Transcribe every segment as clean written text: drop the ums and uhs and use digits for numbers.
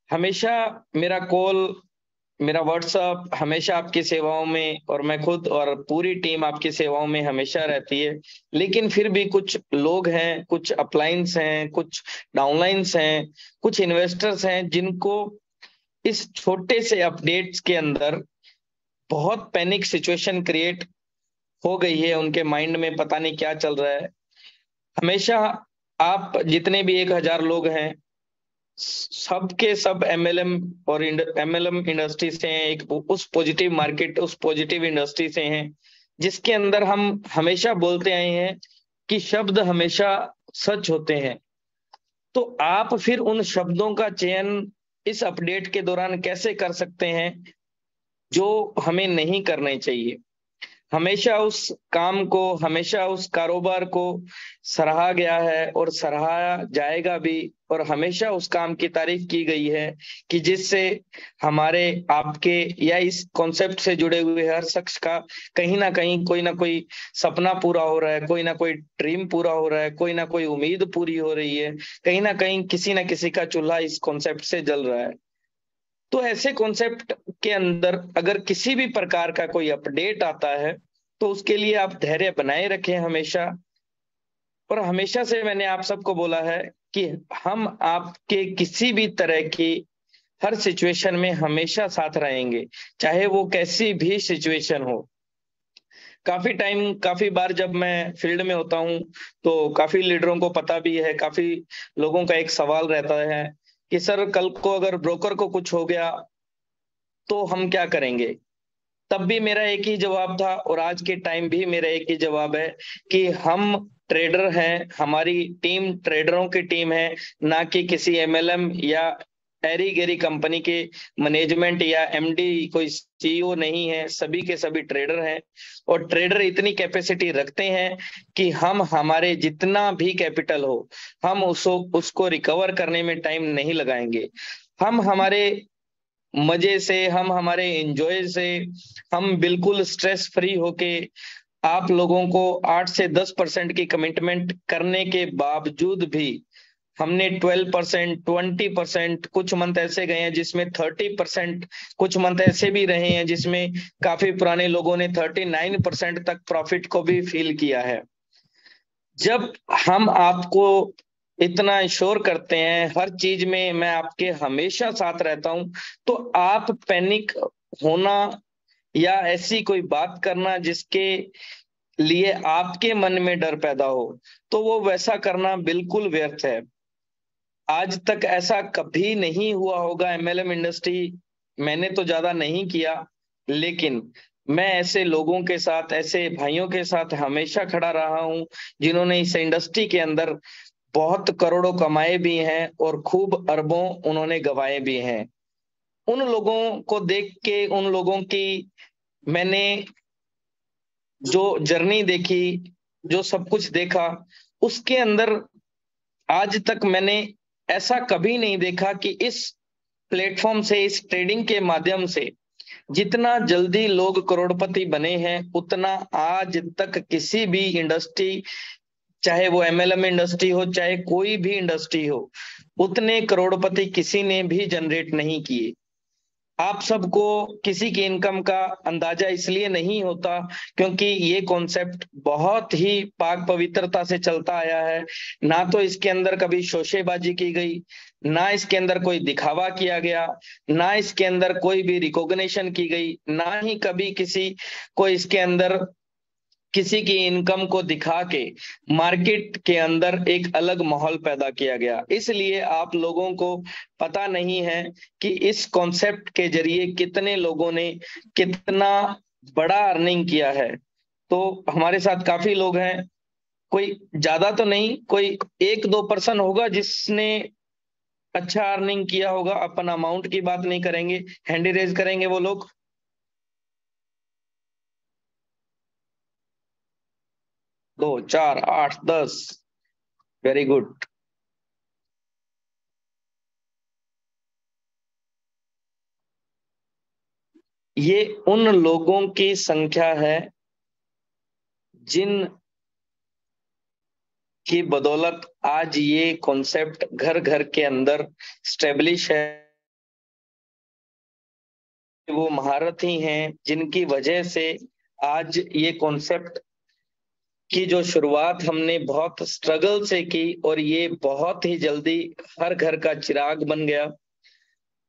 हमेशा मेरा कॉल, मेरा व्हाट्सअप हमेशा आपकी सेवाओं में, और मैं खुद और पूरी टीम आपकी सेवाओं में हमेशा रहती है। लेकिन फिर भी कुछ लोग हैं, कुछ अपलाइंस हैं, कुछ डाउनलाइंस हैं, कुछ इन्वेस्टर्स हैं जिनको इस छोटे से अपडेट्स के अंदर बहुत पैनिक सिचुएशन क्रिएट हो गई है। उनके माइंड में पता नहीं क्या चल रहा है। हमेशा आप जितने भी 1,000 लोग हैं, सब के सब एमएलएम और एमएलएम इंडस्ट्री से हैं। एक उस पॉजिटिव मार्केट, उस पॉजिटिव इंडस्ट्री से हैं जिसके अंदर हम हमेशा बोलते आए हैं कि शब्द हमेशा सच होते हैं। तो आप फिर उन शब्दों का चयन इस अपडेट के दौरान कैसे कर सकते हैं जो हमें नहीं करने चाहिए। हमेशा उस काम को, हमेशा उस कारोबार को सराहा गया है और सराहा जाएगा भी। और हमेशा उस काम की तारीफ की गई है कि जिससे हमारे, आपके या इस कॉन्सेप्ट से जुड़े हुए हर शख्स का कहीं ना कहीं कोई ना कोई सपना पूरा हो रहा है, कोई ना कोई ड्रीम पूरा हो रहा है, कोई ना कोई उम्मीद पूरी हो रही है। कहीं ना किसी का चूल्हा इस कॉन्सेप्ट से जल रहा है। तो ऐसे कॉन्सेप्ट के अंदर अगर किसी भी प्रकार का कोई अपडेट आता है तो उसके लिए आप धैर्य बनाए रखें हमेशा। और हमेशा से मैंने आप सबको बोला है कि हम आपके किसी भी तरह की हर सिचुएशन में हमेशा साथ रहेंगे, चाहे वो कैसी भी सिचुएशन हो। काफी बार जब मैं फील्ड में होता हूँ तो काफी लीडरों को पता भी है, काफी लोगों का एक सवाल रहता है कि सर, कल को अगर ब्रोकर को कुछ हो गया तो हम क्या करेंगे। तब भी मेरा एक ही जवाब था और आज के टाइम भी मेरा एक ही जवाब है कि हम ट्रेडर हैं, हमारी टीम ट्रेडरों की टीम है, ना कि किसी एमएलएम या एरी गेरी कंपनी के मैनेजमेंट या एमडी, कोई सीईओ नहीं है। सभी के सभी ट्रेडर हैं और ट्रेडर इतनी कैपेसिटी रखते हैं कि हम, हमारे जितना भी कैपिटल हो, हम उसको रिकवर करने में टाइम नहीं लगाएंगे। हम हमारे मजे से, हम हमारे एंजॉय से, हम बिल्कुल स्ट्रेस फ्री होके आप लोगों को 8 से 10% की कमिटमेंट करने के बावजूद भी हमने 12%, 20%, कुछ मंथ ऐसे गए हैं जिसमें 30%, कुछ मंथ ऐसे भी रहे हैं जिसमें काफी पुराने लोगों ने 39% तक प्रॉफिट को भी फील किया है। जब हम आपको इतना इंश्योर करते हैं, हर चीज में मैं आपके हमेशा साथ रहता हूं, तो आप पैनिक होना या ऐसी कोई बात करना जिसके लिए आपके मन में डर पैदा हो, तो वो वैसा करना बिल्कुल व्यर्थ है। आज तक ऐसा कभी नहीं हुआ होगा एमएलएम इंडस्ट्री, मैंने तो ज्यादा नहीं किया, लेकिन मैं ऐसे लोगों के साथ, ऐसे भाइयों के साथ हमेशा खड़ा रहा हूं जिन्होंने इस इंडस्ट्री के अंदर बहुत करोड़ों कमाए भी हैं और खूब अरबों उन्होंने गंवाए भी हैं। उन लोगों को देख के, उन लोगों की मैंने जो जर्नी देखी, जो सब कुछ देखा, उसके अंदर आज तक मैंने ऐसा कभी नहीं देखा कि इस प्लेटफॉर्म से, इस ट्रेडिंग के माध्यम से जितना जल्दी लोग करोड़पति बने हैं, उतना आज तक किसी भी इंडस्ट्री, चाहे वो एमएलएम इंडस्ट्री हो, चाहे कोई भी इंडस्ट्री हो, उतने करोड़पति किसी ने भी जनरेट नहीं किए। आप सबको किसी की इनकम का अंदाजा इसलिए नहीं होता क्योंकि ये कॉन्सेप्ट बहुत ही पाक पवित्रता से चलता आया है। ना तो इसके अंदर कभी शोशेबाजी की गई, ना इसके अंदर कोई दिखावा किया गया, ना इसके अंदर कोई भी रिकॉग्निशन की गई, ना ही कभी किसी को इसके अंदर किसी की इनकम को दिखा के मार्केट के अंदर एक अलग माहौल पैदा किया गया। इसलिए आप लोगों को पता नहीं है कि इस कॉन्सेप्ट के जरिए कितने लोगों ने कितना बड़ा अर्निंग किया है। तो हमारे साथ काफी लोग हैं, कोई ज्यादा तो नहीं, कोई 1-2% होगा जिसने अच्छा अर्निंग किया होगा। अपन अमाउंट की बात नहीं करेंगे, हैंडी रेज करेंगे वो लोग। 2, 4, 8, 10। Very good. ये उन लोगों की संख्या है जिन की बदौलत आज ये कॉन्सेप्ट घर घर के अंदर स्टेब्लिश है। वो महारत ही हैं जिनकी वजह से आज ये कॉन्सेप्ट की जो शुरुआत हमने बहुत स्ट्रगल से की और ये बहुत ही जल्दी हर घर का चिराग बन गया।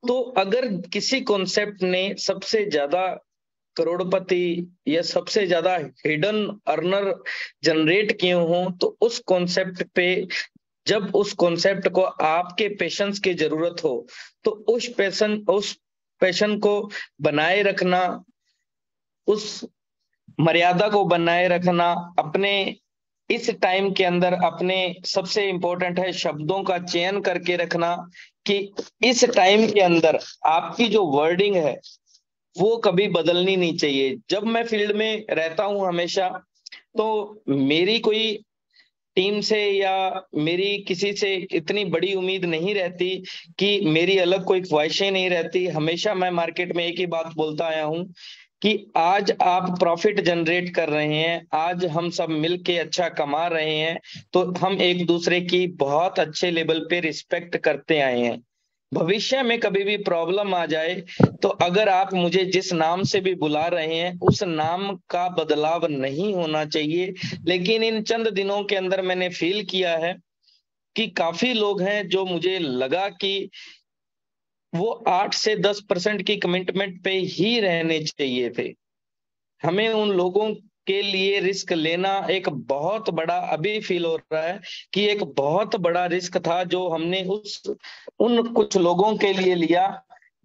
तो अगर किसी कॉन्सेप्ट ने सबसे ज्यादा करोड़पति या सबसे ज्यादा हिडन अर्नर जनरेट किए हों, तो उस कॉन्सेप्ट पे जब उस कॉन्सेप्ट को आपके पेशेंस की जरूरत हो, तो उस पैशन को बनाए रखना, उस मर्यादा को बनाए रखना, अपने इस टाइम के अंदर अपने सबसे इंपॉर्टेंट है शब्दों का चयन करके रखना कि इस टाइम के अंदर आपकी जो वर्डिंग है वो कभी बदलनी नहीं चाहिए। जब मैं फील्ड में रहता हूं हमेशा, तो मेरी कोई टीम से या मेरी किसी से इतनी बड़ी उम्मीद नहीं रहती कि मेरी अलग कोई ख्वाहिशें नहीं रहती। हमेशा मैं मार्केट में एक ही बात बोलता आया हूं कि आज आप प्रॉफिट जनरेट कर रहे हैं, आज हम सब मिलके अच्छा कमा रहे हैं, तो हम एक दूसरे की बहुत अच्छे लेवल पे रिस्पेक्ट करते आए हैं। भविष्य में कभी भी प्रॉब्लम आ जाए, तो अगर आप मुझे जिस नाम से भी बुला रहे हैं उस नाम का बदलाव नहीं होना चाहिए। लेकिन इन चंद दिनों के अंदर मैंने फील किया है कि काफी लोग हैं जो मुझे लगा कि वो 8 से 10% की कमिटमेंट पे ही रहने चाहिए थे। हमें उन लोगों के लिए रिस्क लेना एक बहुत बड़ा अभी फील हो रहा है कि एक बहुत बड़ा रिस्क था जो हमने उन कुछ लोगों के लिए लिया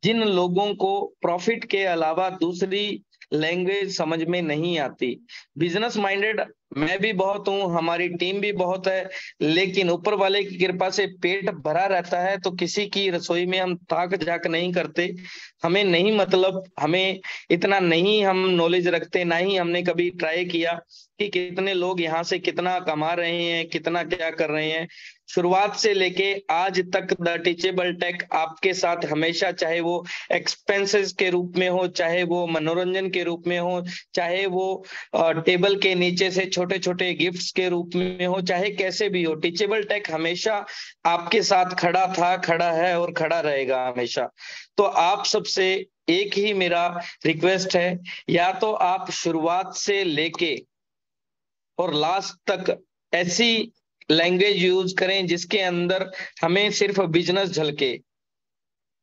जिन लोगों को प्रॉफिट के अलावा दूसरी लैंग्वेज समझ में नहीं आती। बिजनेस माइंडेड मैं भी बहुत हूँ, हमारी टीम भी बहुत है, लेकिन ऊपर वाले की कृपा से पेट भरा रहता है, तो किसी की रसोई में हम ताक झाक नहीं करते। हमें नहीं मतलब, हमें इतना नहीं हम नॉलेज रखते, ना ही हमने कभी ट्राई किया कि कितने लोग यहाँ से कितना कमा रहे हैं, कितना क्या कर रहे हैं। शुरुआत से लेके आज तक द टीचेबल टेक आपके साथ हमेशा, चाहे वो एक्सपेंसेस के रूप में हो, चाहे वो मनोरंजन के रूप में हो, चाहे वो टेबल के नीचे से छोटे छोटे गिफ्ट्स के रूप में हो, चाहे कैसे भी हो, टीचेबल टेक हमेशा आपके साथ खड़ा था, खड़ा है और खड़ा रहेगा हमेशा। तो आप सबसे एक ही मेरा रिक्वेस्ट है, या तो आप शुरुआत से लेके और लास्ट तक ऐसी लैंग्वेज यूज करें जिसके अंदर हमें सिर्फ बिजनेस झलके,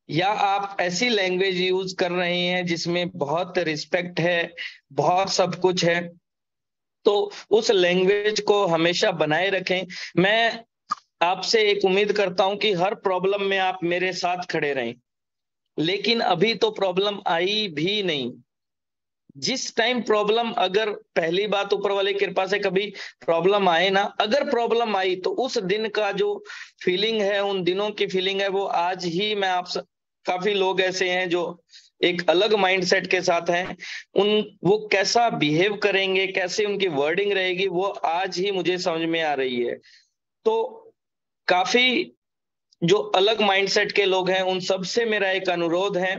या आप ऐसी लैंग्वेज यूज कर रहे हैं जिसमें बहुत रिस्पेक्ट है, बहुत सब कुछ है, तो उस लैंग्वेज को हमेशा बनाए रखें। मैं आपसे एक उम्मीद करता हूं कि हर प्रॉब्लम में आप मेरे साथ खड़े रहें, लेकिन अभी तो प्रॉब्लम आई भी नहीं। जिस टाइम प्रॉब्लम, अगर पहली बात ऊपर वाले की कृपा से कभी प्रॉब्लम आए ना, अगर प्रॉब्लम आई तो उस दिन का जो फीलिंग है, उन दिनों की फीलिंग है, वो आज ही मैं आप काफी लोग ऐसे हैं जो एक अलग माइंडसेट के साथ हैं, उन वो कैसा बिहेव करेंगे, कैसे उनकी वर्डिंग रहेगी, वो आज ही मुझे समझ में आ रही है। तो काफी जो अलग माइंडसेट के लोग हैं उन सबसे मेरा एक अनुरोध है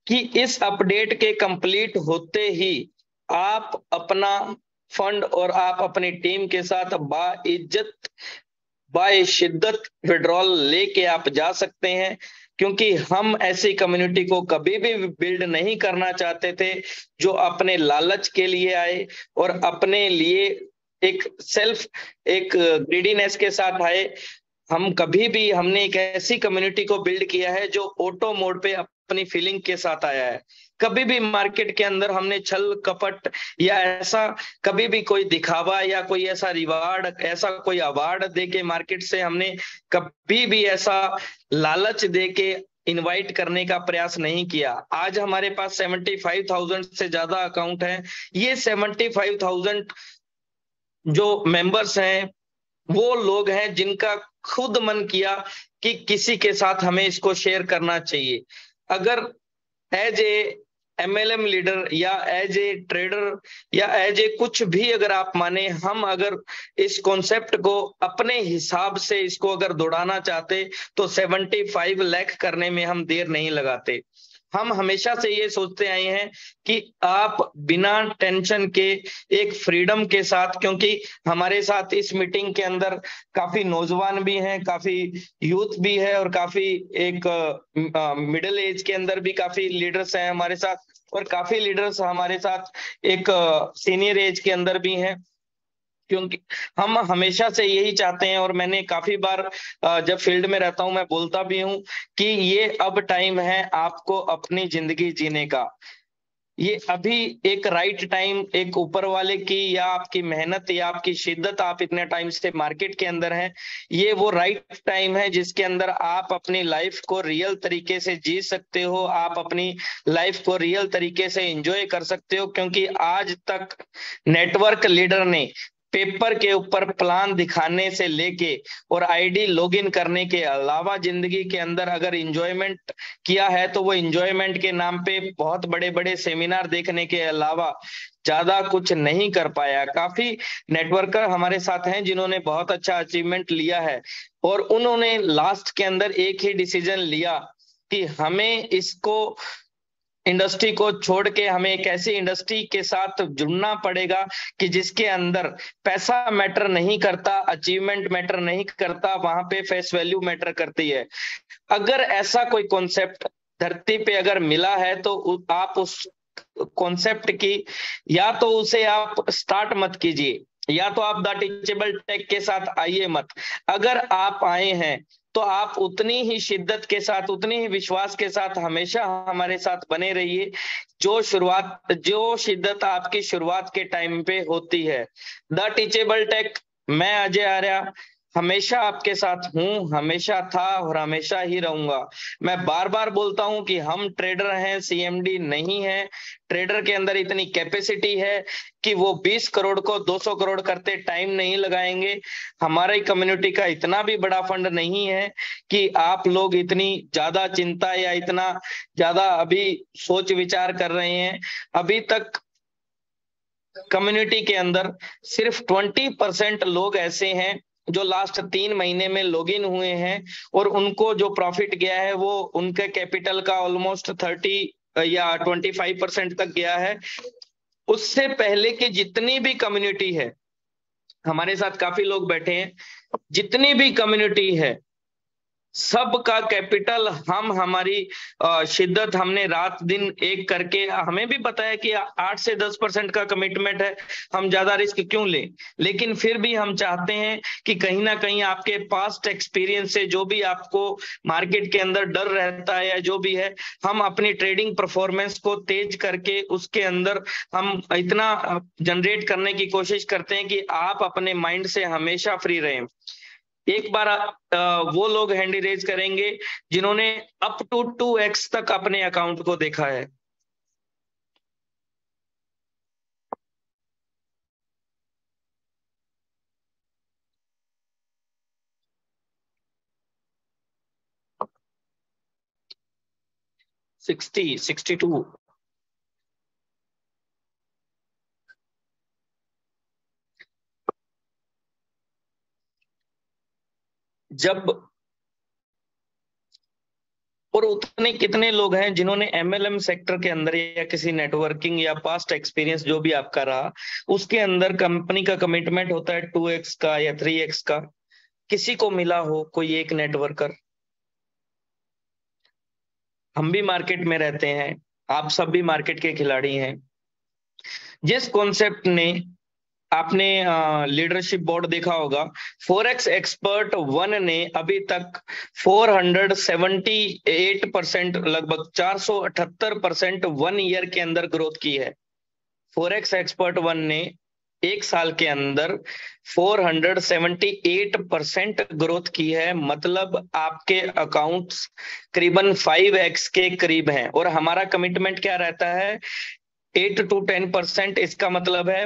कि इस अपडेट के कंप्लीट होते ही आप अपना फंड और आप अपनी टीम के साथ बाइज्जत बाशिद्दत विड्रॉल लेके आप जा सकते हैं, क्योंकि हम ऐसी कम्युनिटी को कभी भी बिल्ड नहीं करना चाहते थे जो अपने लालच के लिए आए और अपने लिए एक ग्रीडीनेस के साथ आए। हम कभी भी, हमने एक ऐसी कम्युनिटी को बिल्ड किया है जो ऑटो मोड पे अपनी फीलिंग के साथ आया है। कभी भी मार्केट के अंदर हमने छल कपट या ऐसा कभी भी कोई दिखावा या कोई ऐसा रिवार्ड, ऐसा कोई अवार्ड दे के मार्केट से हमने कभी भी ऐसा लालच दे के इनवाइट करने का प्रयास नहीं किया। आज हमारे पास 75,000 से ज्यादा अकाउंट है। ये 75,000 जो मेंबर्स हैं वो लोग हैं जिनका खुद मन किया कि किसी के साथ हमें इसको शेयर करना चाहिए। अगर एज ए एमएलएम लीडर या एज ए ट्रेडर या एज ए कुछ भी अगर आप माने, हम अगर इस कॉन्सेप्ट को अपने हिसाब से इसको अगर दौड़ाना चाहते तो 75 लाख करने में हम देर नहीं लगाते। हम हमेशा से ये सोचते आए हैं कि आप बिना टेंशन के एक फ्रीडम के साथ, क्योंकि हमारे साथ इस मीटिंग के अंदर काफी नौजवान भी हैं, काफी यूथ भी है, और काफी एक मिडिल एज के अंदर भी काफी लीडर्स हैं हमारे साथ, और काफी लीडर्स हमारे साथ एक सीनियर एज के अंदर भी हैं। क्योंकि हम हमेशा से यही चाहते हैं, और मैंने काफी बार जब फील्ड में रहता हूं मैं बोलता भी हूं कि ये अब टाइम है आपको अपनी जिंदगी जीने का। ये अभी एक राइट टाइम, एक ऊपर वाले की या आपकी मेहनत या आपकी शिद्दत, आप इतने टाइम से मार्केट के अंदर हैं, ये वो राइट टाइम है जिसके अंदर आप अपनी लाइफ को रियल तरीके से जी सकते हो, आप अपनी लाइफ को रियल तरीके से एंजॉय कर सकते हो। क्योंकि आज तक नेटवर्क लीडर ने पेपर के ऊपर प्लान दिखाने से लेके और आईडी लॉगिन करने के अलावा जिंदगी के अंदर अगर इंजॉयमेंट किया है तो वो इंजॉयमेंट के नाम पे बहुत बड़े बड़े सेमिनार देखने के अलावा ज्यादा कुछ नहीं कर पाया। काफी नेटवर्कर हमारे साथ हैं जिन्होंने बहुत अच्छा अचीवमेंट लिया है, और उन्होंने लास्ट के अंदर एक ही डिसीजन लिया कि हमें इसको इंडस्ट्री को छोड़ के हमें एक ऐसी इंडस्ट्री के साथ जुड़ना पड़ेगा कि जिसके अंदर पैसा मैटर नहीं करता, अचीवमेंट मैटर नहीं करता, वहां पे फेस वैल्यू मैटर करती है। अगर ऐसा कोई कॉन्सेप्ट धरती पे अगर मिला है तो आप उस कॉन्सेप्ट की या तो उसे आप स्टार्ट मत कीजिए, या तो आप द टीचेबल टेक के साथ आइए मत। अगर आप आए हैं तो आप उतनी ही शिद्दत के साथ, उतनी ही विश्वास के साथ हमेशा हमारे साथ बने रहिए, जो शिद्दत आपकी शुरुआत के टाइम पे होती है। द टीचेबल टेक, मैं अजय आर्या हमेशा आपके साथ हूं, हमेशा था और हमेशा ही रहूंगा। मैं बार बार बोलता हूं कि हम ट्रेडर हैं, सीएमडी नहीं है। ट्रेडर के अंदर इतनी कैपेसिटी है कि वो 20 करोड़ को 200 करोड़ करते टाइम नहीं लगाएंगे। हमारी कम्युनिटी का इतना भी बड़ा फंड नहीं है कि आप लोग इतनी ज्यादा चिंता या इतना ज्यादा अभी सोच विचार कर रहे हैं। अभी तक कम्युनिटी के अंदर सिर्फ 20% लोग ऐसे हैं जो लास्ट 3 महीने में लॉगिन हुए हैं, और उनको जो प्रॉफिट गया है वो उनके कैपिटल का ऑलमोस्ट 30 या 25% तक गया है। उससे पहले की जितनी भी कम्युनिटी है, हमारे साथ काफी लोग बैठे हैं, जितनी भी कम्युनिटी है सबका कैपिटल, हम हमारी शिद्दत, हमने रात दिन एक करके, हमें भी पता है कि 8 से 10% का कमिटमेंट है, हम ज्यादा रिस्क क्यों लें। लेकिन फिर भी हम चाहते हैं कि कहीं ना कहीं आपके पास्ट एक्सपीरियंस से जो भी आपको मार्केट के अंदर डर रहता है या जो भी है, हम अपनी ट्रेडिंग परफॉर्मेंस को तेज करके उसके अंदर हम इतना जनरेट करने की कोशिश करते हैं कि आप अपने माइंड से हमेशा फ्री रहें। एक बार वो लोग हैंड रेज करेंगे जिन्होंने अप टू 2x तक अपने अकाउंट को देखा है। सिक्सटी 62। जब और उतने कितने लोग हैं जिन्होंने एमएलएम सेक्टर के अंदर या किसी नेटवर्किंग या पास्ट एक्सपीरियंस जो भी आपका रहा उसके अंदर कंपनी का कमिटमेंट होता है 2x का या 3x का, किसी को मिला हो कोई एक नेटवर्कर। हम भी मार्केट में रहते हैं, आप सब भी मार्केट के खिलाड़ी हैं। जिस कॉन्सेप्ट ने आपने लीडरशिप बोर्ड देखा होगा, फॉरेक्स एक्सपर्ट वन ने अभी तक 478%, लगभग 478% 1 ईयर के अंदर ग्रोथ की है। फॉरेक्स एक्सपर्ट वन ने 1 साल के अंदर 478% ग्रोथ की है, मतलब आपके अकाउंट्स करीबन 5x के करीब हैं। और हमारा कमिटमेंट क्या रहता है, 8 to 10%। इसका मतलब है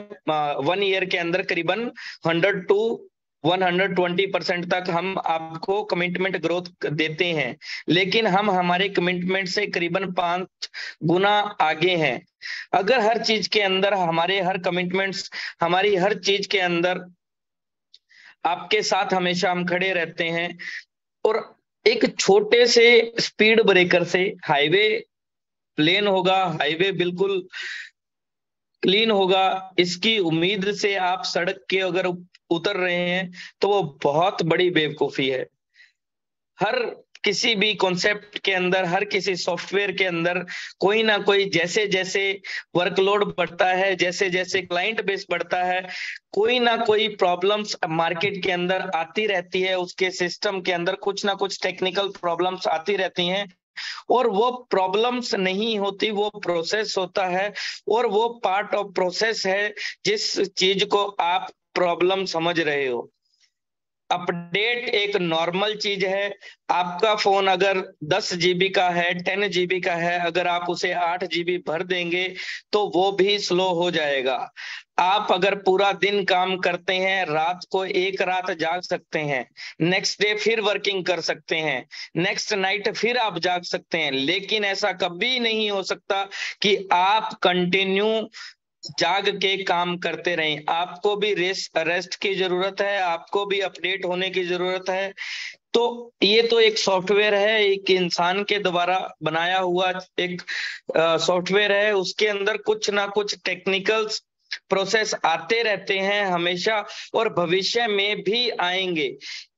1 ईयर के अंदर करीबन 100 to 120% तक हम आपको कमिटमेंट ग्रोथ देते हैं। लेकिन हम हमारे कमिटमेंट से करीबन 5 गुना आगे हैं। अगर हर चीज के अंदर हमारे हर कमिटमेंट्स, हमारी हर चीज के अंदर आपके साथ हमेशा हम खड़े रहते हैं, और एक छोटे से स्पीड ब्रेकर से हाईवे प्लेन होगा, हाईवे बिल्कुल क्लीन होगा, इसकी उम्मीद से आप सड़क के अगर उतर रहे हैं तो वो बहुत बड़ी बेवकूफी है। हर किसी भी कॉन्सेप्ट के अंदर, हर किसी सॉफ्टवेयर के अंदर कोई ना कोई, जैसे जैसे वर्कलोड बढ़ता है, जैसे जैसे क्लाइंट बेस बढ़ता है, कोई ना कोई प्रॉब्लम्स मार्केट के अंदर आती रहती है। उसके सिस्टम के अंदर कुछ ना कुछ टेक्निकल प्रॉब्लम्स आती रहती हैं, और वो प्रॉब्लम्स नहीं होती, वो प्रोसेस होता है, और वो पार्ट ऑफ प्रोसेस है जिस चीज को आप प्रॉब्लम समझ रहे हो। अपडेट एक नॉर्मल चीज है। आपका फोन अगर 10 GB का है, 10 GB का है, अगर आप उसे 8 GB भर देंगे तो वो भी स्लो हो जाएगा। आप अगर पूरा दिन काम करते हैं, रात को एक रात जाग सकते हैं, नेक्स्ट डे फिर वर्किंग कर सकते हैं, नेक्स्ट नाइट फिर आप जाग सकते हैं, लेकिन ऐसा कभी नहीं हो सकता कि आप कंटिन्यू जाग के काम करते रहें। आपको भी रेस्ट की जरूरत है, आपको भी अपडेट होने की जरूरत है। तो ये तो एक सॉफ्टवेयर है, एक इंसान के द्वारा बनाया हुआ एक सॉफ्टवेयर है, उसके अंदर कुछ ना कुछ टेक्निकल प्रोसेस आते रहते हैं हमेशा, और भविष्य में भी आएंगे।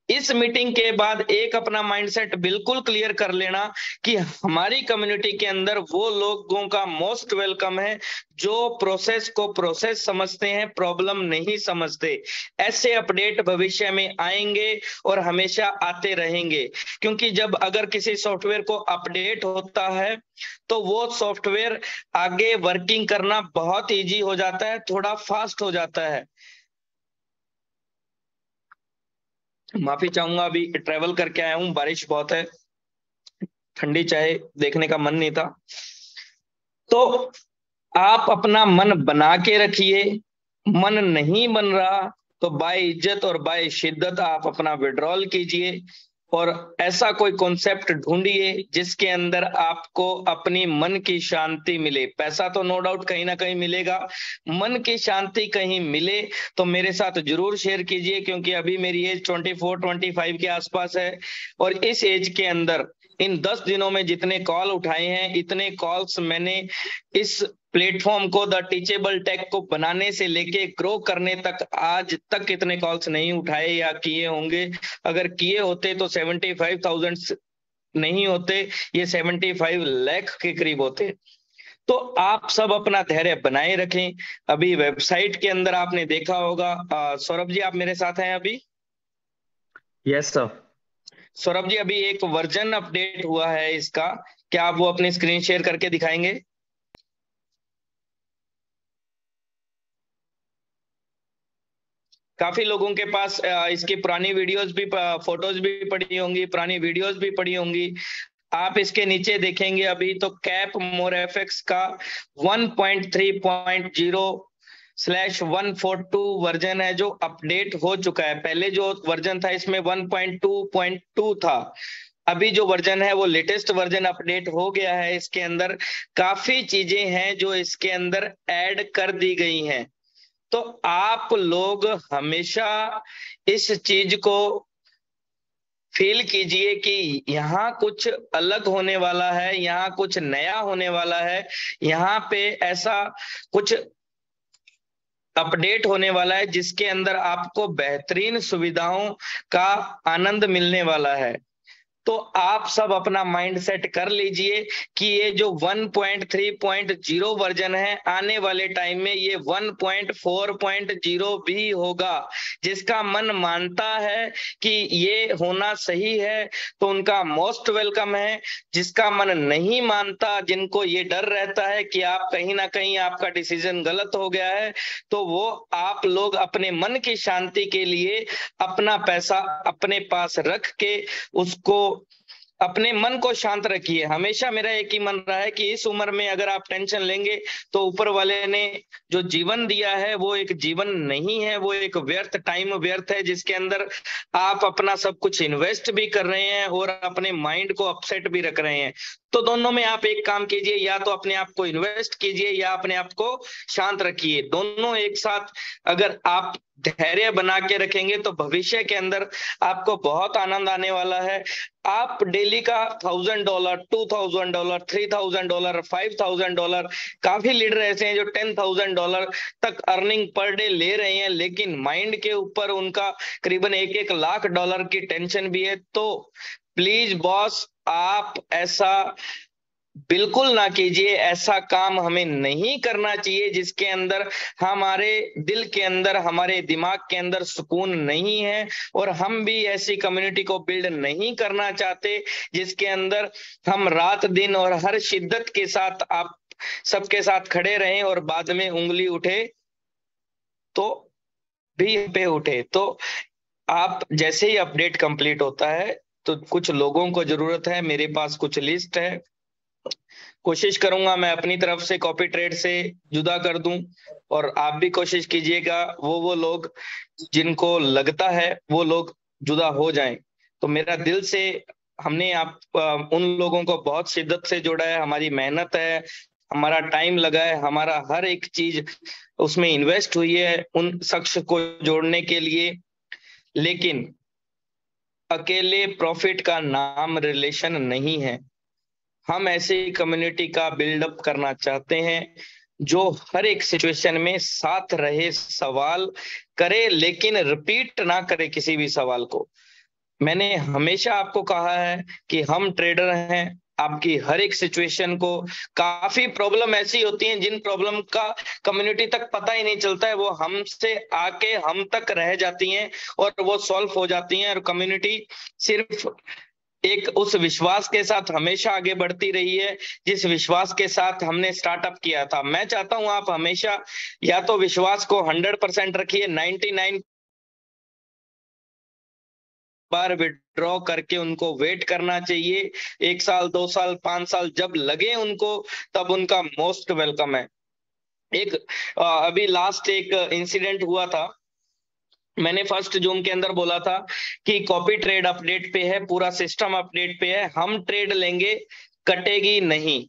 इस मीटिंग के बाद एक अपना माइंडसेट बिल्कुल क्लियर कर लेना कि हमारी कम्युनिटी के अंदर वो लोगों का मोस्ट वेलकम है जो प्रोसेस को प्रोसेस समझते हैं, प्रॉब्लम नहीं समझते। ऐसे अपडेट भविष्य में आएंगे और हमेशा आते रहेंगे, क्योंकि जब अगर किसी सॉफ्टवेयर को अपडेट होता है तो वो सॉफ्टवेयर आगे वर्किंग करना बहुत इजी हो जाता है, थोड़ा फास्ट हो जाता है। माफी चाहूंगा, अभी ट्रेवल करके आया हूँ, बारिश बहुत है, ठंडी चाय देखने का मन नहीं था। तो आप अपना मन बना के रखिए। मन नहीं बन रहा तो बाय इज्जत और बाय शिद्दत आप अपना विड्रॉल कीजिए, और ऐसा कोई कॉन्सेप्ट ढूंढिए जिसके अंदर आपको अपनी मन की शांति मिले। पैसा तो नो डाउट कहीं ना कहीं मिलेगा, मन की शांति कहीं मिले तो मेरे साथ जरूर शेयर कीजिए, क्योंकि अभी मेरी एज 24-25 के आसपास है, और इस एज के अंदर इन 10 दिनों में जितने कॉल उठाए हैं, इतने कॉल्स मैंने इस प्लेटफॉर्म को, द टीचेबल टेक को बनाने से लेके ग्रो करने तक आज तक इतने कॉल्स नहीं उठाए या किए होंगे। अगर किए होते तो 75,000 नहीं होते, ये 75 लाख के करीब होते। तो आप सब अपना धैर्य बनाए रखें। अभी वेबसाइट के अंदर आपने देखा होगा, सौरभ जी आप मेरे साथ हैं अभी? Yes sir. सौरभ जी, अभी एक वर्जन अपडेट हुआ है इसका, क्या आप वो अपनी स्क्रीन शेयर करके दिखाएंगे? काफी लोगों के पास इसकी पुरानी वीडियोस भी, फोटोज भी पड़ी होंगी, पुरानी वीडियोस भी पड़ी होंगी। आप इसके नीचे देखेंगे अभी तो कैप मोर एफएक्स का 1.3.0/142 वर्जन है जो अपडेट हो चुका है। पहले जो वर्जन था इसमें 1.2.2 था। अभी जो वर्जन है वो लेटेस्ट वर्जन अपडेट हो गया है। इसके अंदर काफी चीजें हैं जो इसके अंदर ऐड कर दी गई हैं। तो आप लोग हमेशा इस चीज को फील कीजिए कि यहाँ कुछ अलग होने वाला है, यहाँ कुछ नया होने वाला है, यहाँ पे ऐसा कुछ अपडेट होने वाला है जिसके अंदर आपको बेहतरीन सुविधाओं का आनंद मिलने वाला है। तो आप सब अपना माइंड सेट कर लीजिए कि ये जो 1.3.0 वर्जन है, आने वाले टाइम में ये 1.4.0 भी होगा। जिसका मन मानता है कि ये होना सही है तो उनका मोस्ट वेलकम है। जिसका मन नहीं मानता, जिनको ये डर रहता है कि आप कहीं ना कहीं आपका डिसीजन गलत हो गया है, तो वो आप लोग अपने मन की शांति के लिए अपना पैसा अपने पास रख के उसको, अपने मन को शांत रखिए। हमेशा मेरा एक ही मन रहा है कि इस उम्र में अगर आप टेंशन लेंगे तो ऊपर वाले ने जो जीवन दिया है वो एक जीवन नहीं है, वो एक व्यर्थ टाइम, व्यर्थ है जिसके अंदर आप अपना सब कुछ इन्वेस्ट भी कर रहे हैं और अपने माइंड को अपसेट भी रख रहे हैं। तो तो दोनों में आप एक काम कीजिए, या तो अपने आप को इन्वेस्ट कीजिए या अपने आप को शांत रखिए। दोनों एक साथ अगर आप धैर्य बना के रखेंगे तो भविष्य के अंदर आपको बहुत आनंद आने वाला है। आप डेली का $1000, $2000, $3000, $5000, काफी लीडर ऐसे हैं जो $10,000 तक अर्निंग पर डे ले रहे हैं, लेकिन माइंड के ऊपर उनका करीबन $1-1 लाख की टेंशन भी है। तो प्लीज बॉस, आप ऐसा बिल्कुल ना कीजिए। ऐसा काम हमें नहीं करना चाहिए जिसके अंदर हमारे दिल के अंदर, हमारे दिमाग के अंदर सुकून नहीं है। और हम भी ऐसी कम्युनिटी को बिल्ड नहीं करना चाहते जिसके अंदर हम रात दिन और हर शिद्दत के साथ आप सबके साथ खड़े रहें और बाद में उंगली उठे तो भी पे उठे। तो आप जैसे ही अपडेट कंप्लीट होता है तो कुछ लोगों को जरूरत है, मेरे पास कुछ लिस्ट है, कोशिश करूंगा मैं अपनी तरफ से कॉपी ट्रेड से जुदा कर दूं। और आप भी कोशिश कीजिएगा वो लोग जिनको लगता है वो लोग जुदा हो जाएं। तो मेरा दिल से हमने आप उन लोगों को बहुत शिद्दत से जोड़ा है, हमारी मेहनत है, हमारा टाइम लगा है, हमारा हर एक चीज उसमें इन्वेस्ट हुई है उन शख्स को जोड़ने के लिए। लेकिन अकेले प्रॉफिट का नाम रिलेशन नहीं है। हम ऐसी कम्युनिटी का बिल्डअप करना चाहते हैं जो हर एक सिचुएशन में साथ रहे, सवाल करे लेकिन रिपीट ना करे किसी भी सवाल को। मैंने हमेशा आपको कहा है कि हम ट्रेडर हैं, आपकी हर एक सिचुएशन को, काफी प्रॉब्लम ऐसी होती हैं जिन प्रॉब्लम का कम्युनिटी तक पता ही नहीं चलता है, वो हमसे आके हम तक रह जाती हैं और वो सॉल्व हो जाती हैं। और कम्युनिटी सिर्फ एक उस विश्वास के साथ हमेशा आगे बढ़ती रही है जिस विश्वास के साथ हमने स्टार्टअप किया था। मैं चाहता हूं आप हमेशा या तो विश्वास को 100% रखिए, 99 बार विड्रॉ करके उनको वेट करना चाहिए। 1 साल, 2 साल, 5 साल जब लगे उनको, तब उनका मोस्ट वेलकम है। एक अभी लास्ट एक इंसिडेंट हुआ था, मैंने फर्स्ट जूम के अंदर बोला था कि कॉपी ट्रेड अपडेट पे है, पूरा सिस्टम अपडेट पे है, हम ट्रेड लेंगे, कटेगी नहीं।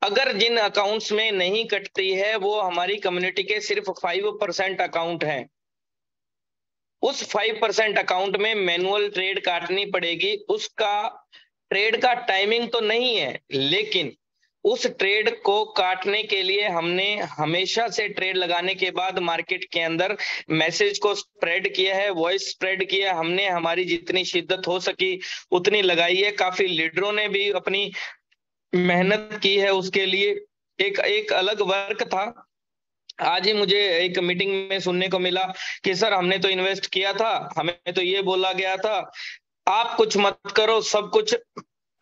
अगर जिन अकाउंट्स में नहीं कटती है वो हमारी कम्युनिटी के सिर्फ 5% अकाउंट हैं। उस 5% अकाउंट में मैनुअल ट्रेड काटनी पड़ेगी। उसका ट्रेड का टाइमिंग तो नहीं है, लेकिन उस ट्रेड को काटने के लिए हमने हमेशा से ट्रेड लगाने के बाद मार्केट के अंदर मैसेज को स्प्रेड किया है, वॉइस स्प्रेड किया हमने, हमारी जितनी शिद्दत हो सकी उतनी लगाई है। काफी लीडरों ने भी अपनी मेहनत की है उसके लिए। एक अलग वर्क था। आज ही मुझे एक मीटिंग में सुनने को मिला कि सर हमने तो इन्वेस्ट किया था, हमें तो ये बोला गया था आप कुछ मत करो, सब कुछ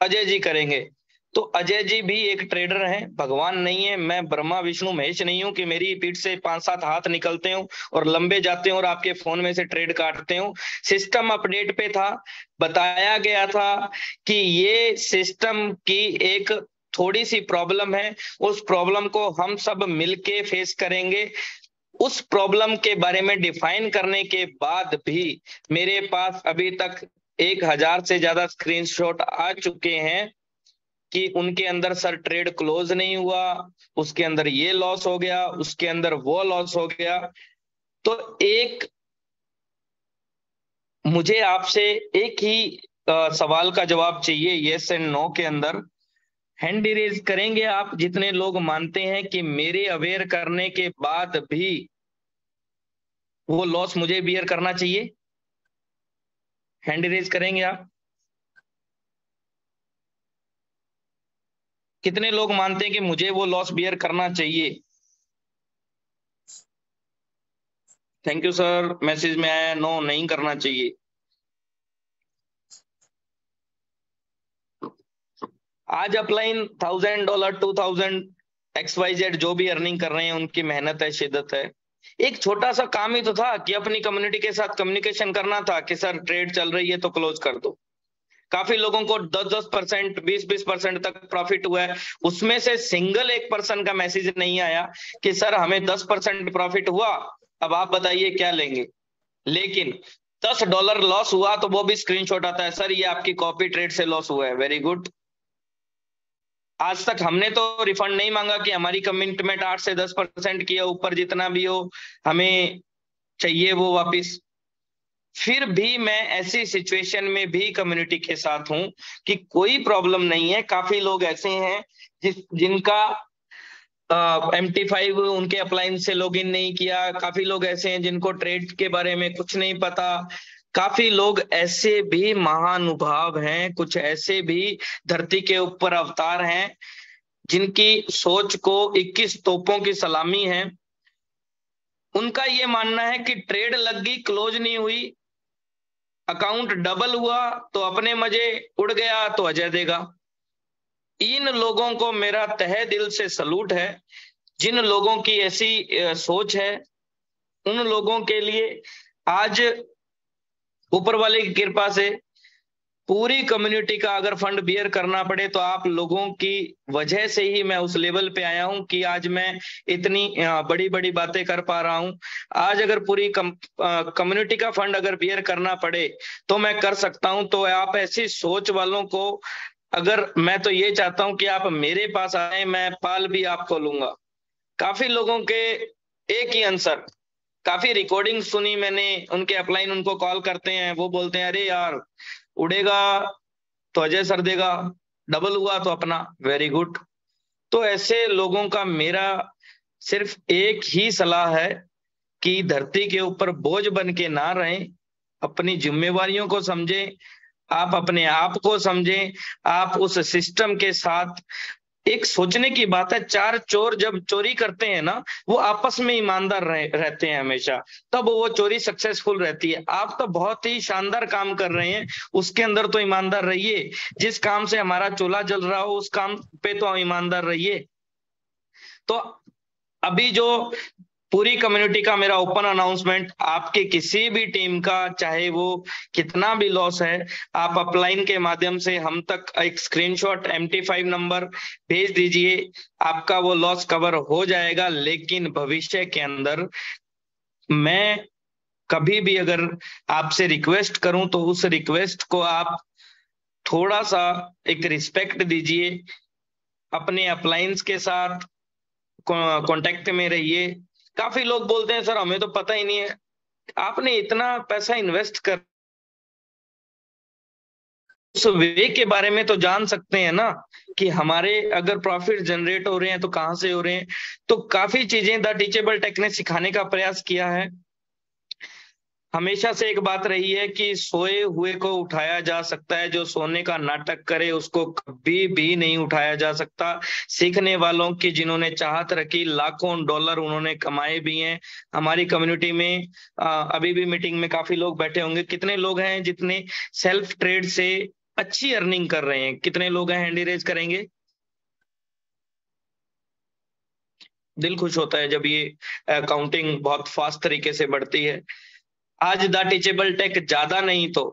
अजय जी करेंगे। तो अजय जी भी एक ट्रेडर हैं, भगवान नहीं है। मैं ब्रह्मा विष्णु महेश नहीं हूं कि मेरी पीठ से 5-7 हाथ निकलते हो और लंबे जाते हो और आपके फोन में से ट्रेड काटते हो। सिस्टम अपडेट पे था, बताया गया था कि ये सिस्टम की एक थोड़ी सी प्रॉब्लम है, उस प्रॉब्लम को हम सब मिलके फेस करेंगे। उस प्रॉब्लम के बारे में डिफाइन करने के बाद भी मेरे पास अभी तक 1000 से ज्यादा स्क्रीनशॉट आ चुके हैं कि उनके अंदर सर ट्रेड क्लोज नहीं हुआ, उसके अंदर ये लॉस हो गया, उसके अंदर वो लॉस हो गया। तो एक मुझे आपसे एक ही सवाल का जवाब चाहिए, यस एंड नो के अंदर। हैंड रेज करेंगे आप जितने लोग मानते हैं कि मेरे अवेयर करने के बाद भी वो लॉस मुझे बियर करना चाहिए? हैंड रेज करेंगे आप? कितने लोग मानते हैं कि मुझे वो लॉस बियर करना चाहिए? थैंक यू सर, मैसेज में आया नो, नहीं करना चाहिए। आज अपलाइन $1000, 2000, XYZ जो भी अर्निंग कर रहे हैं उनकी मेहनत है, शिद्दत है। एक छोटा सा काम ही तो था कि अपनी कम्युनिटी के साथ कम्युनिकेशन करना था कि सर ट्रेड चल रही है तो क्लोज कर दो। काफी लोगों को 10-10%, 20-20% तक प्रॉफिट हुआ है। उसमें से सिंगल 1% का मैसेज नहीं आया कि सर हमें 10% प्रॉफिट हुआ, अब आप बताइए क्या लेंगे। लेकिन $10 लॉस हुआ तो वो भी स्क्रीनशॉट आता है, सर ये आपकी कॉपी ट्रेड से लॉस हुआ है, वेरी गुड। आज तक हमने तो रिफंड नहीं मांगा कि हमारी कमिटमेंट 8 से 10% की है, ऊपर जितना भी हो हमें चाहिए वो वापिस। फिर भी मैं ऐसी सिचुएशन में भी कम्युनिटी के साथ हूं कि कोई प्रॉब्लम नहीं है। काफी लोग ऐसे हैं जिनका MT5 उनके अप्लायंस से लॉगिन नहीं किया, काफी लोग ऐसे हैं जिनको ट्रेड के बारे में कुछ नहीं पता, काफी लोग ऐसे भी महानुभाव हैं, कुछ ऐसे भी धरती के ऊपर अवतार हैं जिनकी सोच को 21 तोपों की सलामी है। उनका ये मानना है कि ट्रेड लग गई, क्लोज नहीं हुई, अकाउंट डबल हुआ तो अपने मजे, उड़ गया तो अजय देगा। इन लोगों को मेरा तहे दिल से सलूट है। जिन लोगों की ऐसी सोच है, उन लोगों के लिए आज ऊपर वाले की कृपा से पूरी कम्युनिटी का अगर फंड बियर करना पड़े तो आप लोगों की वजह से ही मैं उस लेवल पे आया हूं कि आज मैं इतनी बड़ी बड़ी बातें कर पा रहा हूं। आज अगर पूरी कम्युनिटी का फंड अगर बियर करना पड़े तो मैं कर सकता हूं। तो आप ऐसी सोच वालों को, अगर, मैं तो ये चाहता हूं कि आप मेरे पास आए, मैं पाल भी आपको लूंगा। काफी लोगों के एक ही आंसर, काफी रिकॉर्डिंग सुनी मैंने, उनके अपलाइन उनको कॉल करते हैं, वो बोलते हैं अरे यार उड़ेगा तो अजय सर देगा, डबल हुआ तो अपना, वेरी गुड। तो ऐसे लोगों का मेरा सिर्फ एक ही सलाह है कि धरती के ऊपर बोझ बन के ना रहें, अपनी जिम्मेवारियों को समझें, आप अपने आप को समझें, आप उस सिस्टम के साथ। एक सोचने की बात है, चार चोर जब चोरी करते हैं ना, वो आपस में ईमानदार रहते हैं हमेशा, तब वो चोरी सक्सेसफुल रहती है। आप तो बहुत ही शानदार काम कर रहे हैं, उसके अंदर तो ईमानदार रहिए। जिस काम से हमारा चूल्हा जल रहा हो उस काम पे तो ईमानदार रहिए। तो अभी जो पूरी कम्युनिटी का मेरा ओपन अनाउंसमेंट, आपके किसी भी टीम का चाहे वो कितना भी लॉस है, आप अपलाइन के माध्यम से हम तक एक स्क्रीनशॉट MT5 नंबर भेज दीजिए, आपका वो लॉस कवर हो जाएगा। लेकिन भविष्य के अंदर मैं कभी भी अगर आपसे रिक्वेस्ट करूं तो उस रिक्वेस्ट को आप थोड़ा सा एक रिस्पेक्ट दीजिए, अपने अपलाइंस के साथ कांटेक्ट में रहिए। काफी लोग बोलते हैं सर हमें तो पता ही नहीं है। आपने इतना पैसा इन्वेस्ट कर, उस वे के बारे में तो जान सकते हैं ना कि हमारे अगर प्रॉफिट जनरेट हो रहे हैं तो कहाँ से हो रहे हैं। तो काफी चीजें द टीचेबल टेक ने सिखाने का प्रयास किया है। हमेशा से एक बात रही है कि सोए हुए को उठाया जा सकता है, जो सोने का नाटक करे उसको कभी भी नहीं उठाया जा सकता। सीखने वालों की जिन्होंने चाहत रखी, लाखों डॉलर उन्होंने कमाए भी हैं। हमारी कम्युनिटी में अभी भी मीटिंग में काफी लोग बैठे होंगे। कितने लोग हैं जितने सेल्फ ट्रेड से अच्छी अर्निंग कर रहे हैं? कितने लोग हैं, हैंडी रेज करेंगे? दिल खुश होता है जब ये काउंटिंग बहुत फास्ट तरीके से बढ़ती है। आज द टीचेबल टेक ज्यादा नहीं तो,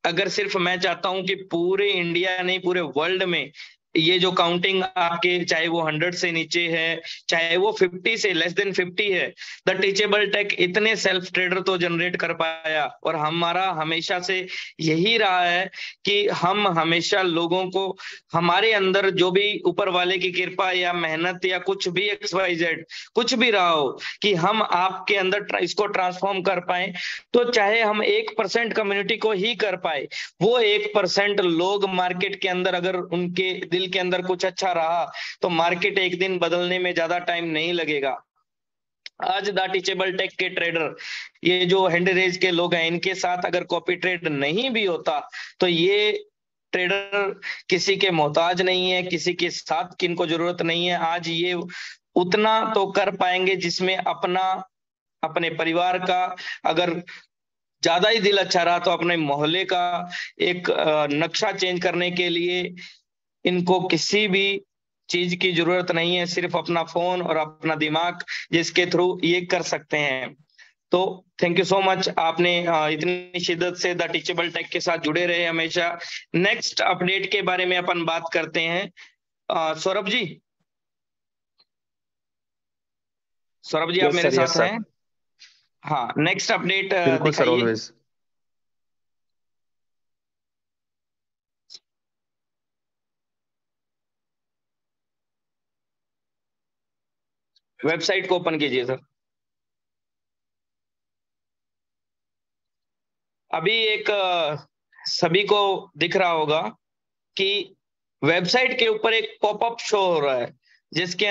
अगर सिर्फ मैं चाहता हूं कि पूरे इंडिया नहीं पूरे वर्ल्ड में ये जो काउंटिंग आपके, चाहे वो 100 से नीचे है, चाहे वो 50 से लेस देन 50 है, द टीचेबल टेक इतने सेल्फ ट्रेडर तो जनरेट कर पाया। और हमारा हमेशा से यही रहा है कि हम हमेशा लोगों को, हमारे अंदर जो भी ऊपर वाले की कृपा या मेहनत या कुछ भी XYZ कुछ भी रहा हो, कि हम आपके अंदर इसको ट्रांसफॉर्म कर पाए। तो चाहे हम 1% कम्युनिटी को ही कर पाए, वो 1% लोग मार्केट के अंदर अगर उनके दिल के अंदर कुछ अच्छा रहा तो मार्केट एक दिन बदलने में ज्यादा टाइम नहीं लगेगा। आज द टीचेबल टेक के ट्रेडर, ये जो हैंड रेज के लोग हैं, इनके साथ अगर कॉपी ट्रेड नहीं भी होता तो ये ट्रेडर किसी के मोहताज नहीं है, किसी के साथ किनको जरूरत नहीं है। आज ये उतना तो कर पाएंगे जिसमें अपना, अपने परिवार का, अगर ज्यादा ही दिल अच्छा रहा तो अपने मोहल्ले का एक नक्शा चेंज करने के लिए इनको किसी भी चीज की जरूरत नहीं है, सिर्फ अपना फोन और अपना दिमाग, जिसके थ्रू ये कर सकते हैं। तो थैंक यू सो मच, आपने इतनी शिद्दत से द टीचेबल टेक के साथ जुड़े रहे हमेशा। नेक्स्ट अपडेट के बारे में अपन बात करते हैं। सौरभ जी, सौरभ जी आप यस मेरे सर, यस साथ सर। हैं? हाँ, नेक्स्ट अपडेट बिल्कुल सर, दिखाइए। ऑलवेज। वेबसाइट को ओपन कीजिए सर। अभी एक सभी को दिख रहा होगा कि वेबसाइट के ऊपर एक पॉपअप शो हो रहा है, जिसके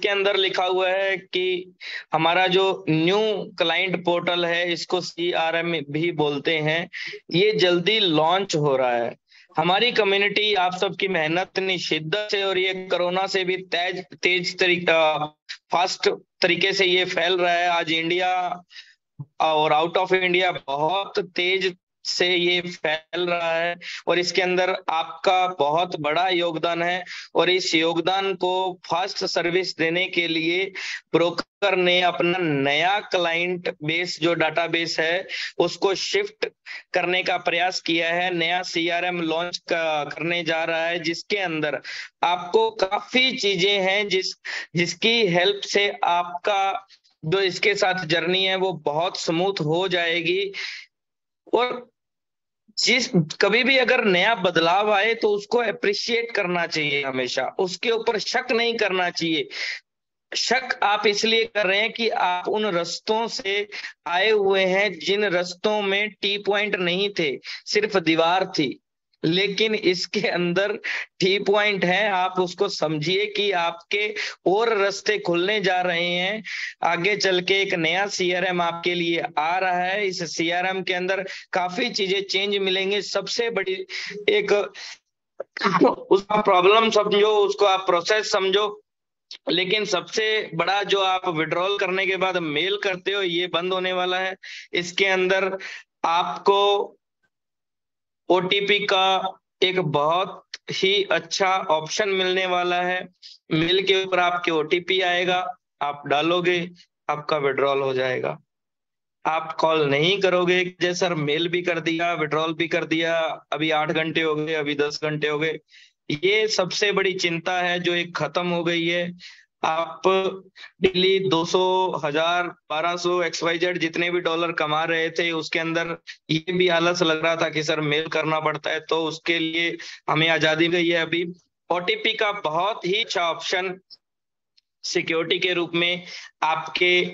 अंदर लिखा हुआ है कि हमारा जो न्यू क्लाइंट पोर्टल है, इसको CRM भी बोलते हैं, ये जल्दी लॉन्च हो रहा है। हमारी कम्युनिटी आप सबकी मेहनत इतनी शिद्दत से और ये कोरोना से भी तेज तरीका फास्ट तरीके से ये फैल रहा है। आज इंडिया और आउट ऑफ इंडिया बहुत तेज से ये फैल रहा है, और इसके अंदर आपका बहुत बड़ा योगदान है। और इस योगदान को फास्ट सर्विस देने के लिए ब्रोकर ने अपना नया क्लाइंट बेस, जो डाटाबेस है, उसको शिफ्ट करने का प्रयास किया है। नया CRM लॉन्च करने जा रहा है, जिसके अंदर आपको काफी चीजें हैं जिसकी हेल्प से आपका जो इसके साथ जर्नी है वो बहुत स्मूथ हो जाएगी। और कभी भी अगर नया बदलाव आए तो उसको अप्रिशिएट करना चाहिए, हमेशा उसके ऊपर शक नहीं करना चाहिए। शक आप इसलिए कर रहे हैं कि आप उन रास्तों से आए हुए हैं जिन रास्तों में टी पॉइंट नहीं थे, सिर्फ दीवार थी। लेकिन इसके अंदर टी पॉइंट है, आप उसको समझिए कि आपके और रास्ते खुलने जा रहे हैं। आगे चल के एक नया CRM आपके लिए आ रहा है। इस CRM के अंदर काफी चीजें चेंज मिलेंगे। सबसे बड़ी एक उसका प्रॉब्लम समझो, उसको आप प्रोसेस समझो, लेकिन सबसे बड़ा जो आप विड्रॉल करने के बाद मेल करते हो, ये बंद होने वाला है। इसके अंदर आपको OTP का एक बहुत ही अच्छा ऑप्शन मिलने वाला है। मेल के ऊपर आपके OTP आएगा, आप डालोगे, आपका विड्रॉल हो जाएगा। आप कॉल नहीं करोगे जैसे सर मेल भी कर दिया, विड्रॉल भी कर दिया, अभी 8 घंटे हो गए, अभी 10 घंटे हो गए। ये सबसे बड़ी चिंता है जो एक खत्म हो गई है। आप डेली 200, 1000, 1200 XYZ जितने भी डॉलर कमा रहे थे, उसके अंदर ये भी आलस लग रहा था कि सर मेल करना पड़ता है, तो उसके लिए हमें आजादी गई है। अभी OTP का बहुत ही अच्छा ऑप्शन सिक्योरिटी के रूप में आपके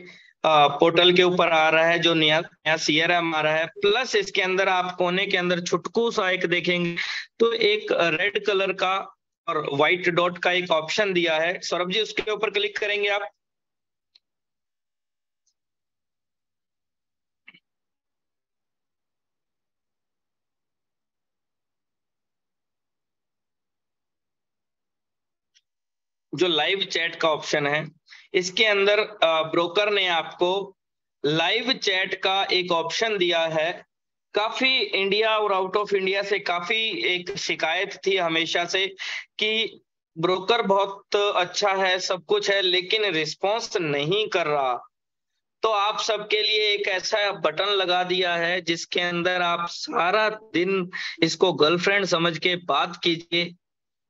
पोर्टल के ऊपर आ रहा है, जो नया नया CRM आ रहा है। प्लस इसके अंदर आप कोने के अंदर छुटकू सा एक देखेंगे तो एक रेड कलर का और व्हाइट डॉट का एक ऑप्शन दिया है। सौरभ जी, उसके ऊपर क्लिक करेंगे आप। जो लाइव चैट का ऑप्शन है, इसके अंदर ब्रोकर ने आपको लाइव चैट का एक ऑप्शन दिया है। काफी इंडिया और आउट ऑफ इंडिया से काफी एक शिकायत थी हमेशा से कि ब्रोकर बहुत अच्छा है, सब कुछ है, लेकिन रिस्पॉन्स नहीं कर रहा। तो आप सबके लिए एक ऐसा बटन लगा दिया है जिसके अंदर आप सारा दिन इसको गर्लफ्रेंड समझ के बात कीजिए।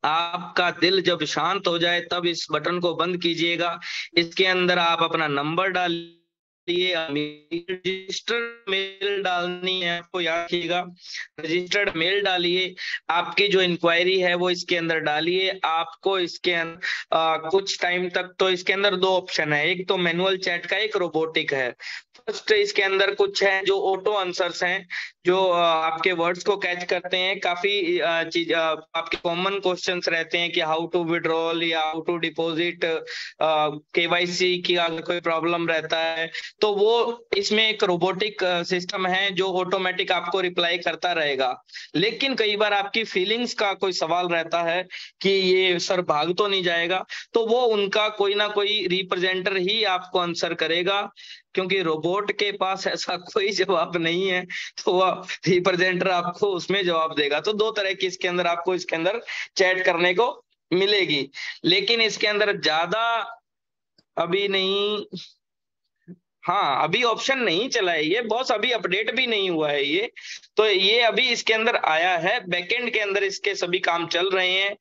आपका दिल जब शांत हो जाए तब इस बटन को बंद कीजिएगा। इसके अंदर आप अपना नंबर डालिए, रजिस्टर्ड मेल डालनी है, आपको याद रखिएगा, रजिस्टर्ड मेल डालिए। आपकी जो इंक्वायरी है वो इसके अंदर डालिए। आपको इसके अंदर कुछ टाइम तक तो इसके अंदर दो ऑप्शन है, एक तो मैनुअल चैट का, एक रोबोटिक है। फर्स्ट इसके अंदर कुछ है जो ऑटो आंसर्स हैं, जो आपके वर्ड्स को कैच करते हैं। काफी चीज आपके कॉमन क्वेश्चंस रहते हैं कि हाउ टू विड्रॉल या हाउ टू डिपॉजिट, KYC की अगर कोई प्रॉब्लम रहता है तो वो इसमें एक रोबोटिक सिस्टम है जो ऑटोमेटिक आपको रिप्लाई करता रहेगा। लेकिन कई बार आपकी फीलिंग्स का कोई सवाल रहता है कि ये सर भाग तो नहीं जाएगा, तो वो उनका कोई ना कोई रिप्रेजेंटर ही आपको आंसर करेगा, क्योंकि रोबोट के पास ऐसा कोई जवाब नहीं है, तो वह रिप्रेजेंटर आपको उसमें जवाब देगा। तो दो तरह की इसके अंदर आपको इसके अंदर चैट करने को मिलेगी। लेकिन इसके अंदर ज्यादा अभी नहीं, हाँ अभी ऑप्शन नहीं चला है ये बॉस, अभी अपडेट भी नहीं हुआ है ये, तो ये अभी इसके अंदर आया है। बैकएंड के अंदर इसके सभी काम चल रहे हैं,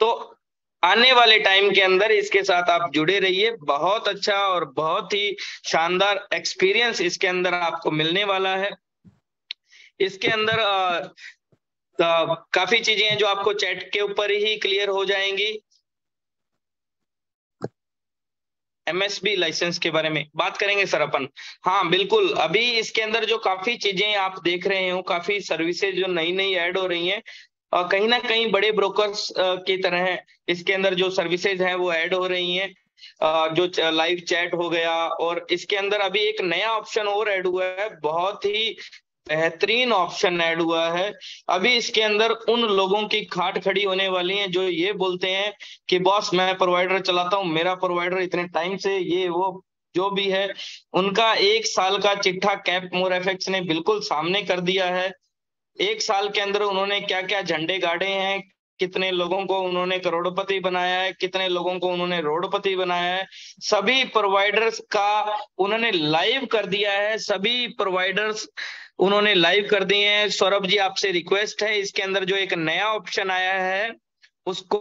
तो आने वाले टाइम के अंदर इसके साथ आप जुड़े रहिए। बहुत अच्छा और बहुत ही शानदार एक्सपीरियंस इसके अंदर आपको मिलने वाला है। इसके अंदर काफी चीजें हैं जो आपको चैट के ऊपर ही क्लियर हो जाएंगी। एमएसबी लाइसेंस के बारे में बात करेंगे सर अपन। हाँ बिल्कुल, अभी इसके अंदर जो काफी चीजें आप देख रहे हो, काफी सर्विसेज जो नई नई ऐड हो रही हैं, कहीं ना कहीं बड़े ब्रोकर्स की तरह इसके अंदर जो सर्विसेज हैं वो ऐड हो रही हैं। जो लाइव चैट हो गया, और इसके अंदर अभी एक नया ऑप्शन और ऐड हुआ है, बहुत ही बेहतरीन ऑप्शन ऐड हुआ है। अभी इसके अंदर उन लोगों की खाट खड़ी होने वाली है जो ये बोलते हैं कि बॉस मैं प्रोवाइडर चलाता हूँ, मेरा प्रोवाइडर इतने टाइम से ये वो जो भी है, उनका 1 साल का चिट्ठा कैप मोर एफएक्स ने बिल्कुल सामने कर दिया है। 1 साल के अंदर उन्होंने क्या क्या झंडे गाड़े हैं, कितने लोगों को उन्होंने करोड़पति बनाया है, कितने लोगों को उन्होंने रोडपति बनाया है, सभी प्रोवाइडर्स का उन्होंने लाइव कर दिया है। सभी प्रोवाइडर्स उन्होंने लाइव कर दिए हैं। सौरभ जी आपसे रिक्वेस्ट है, इसके अंदर जो एक नया ऑप्शन आया है उसको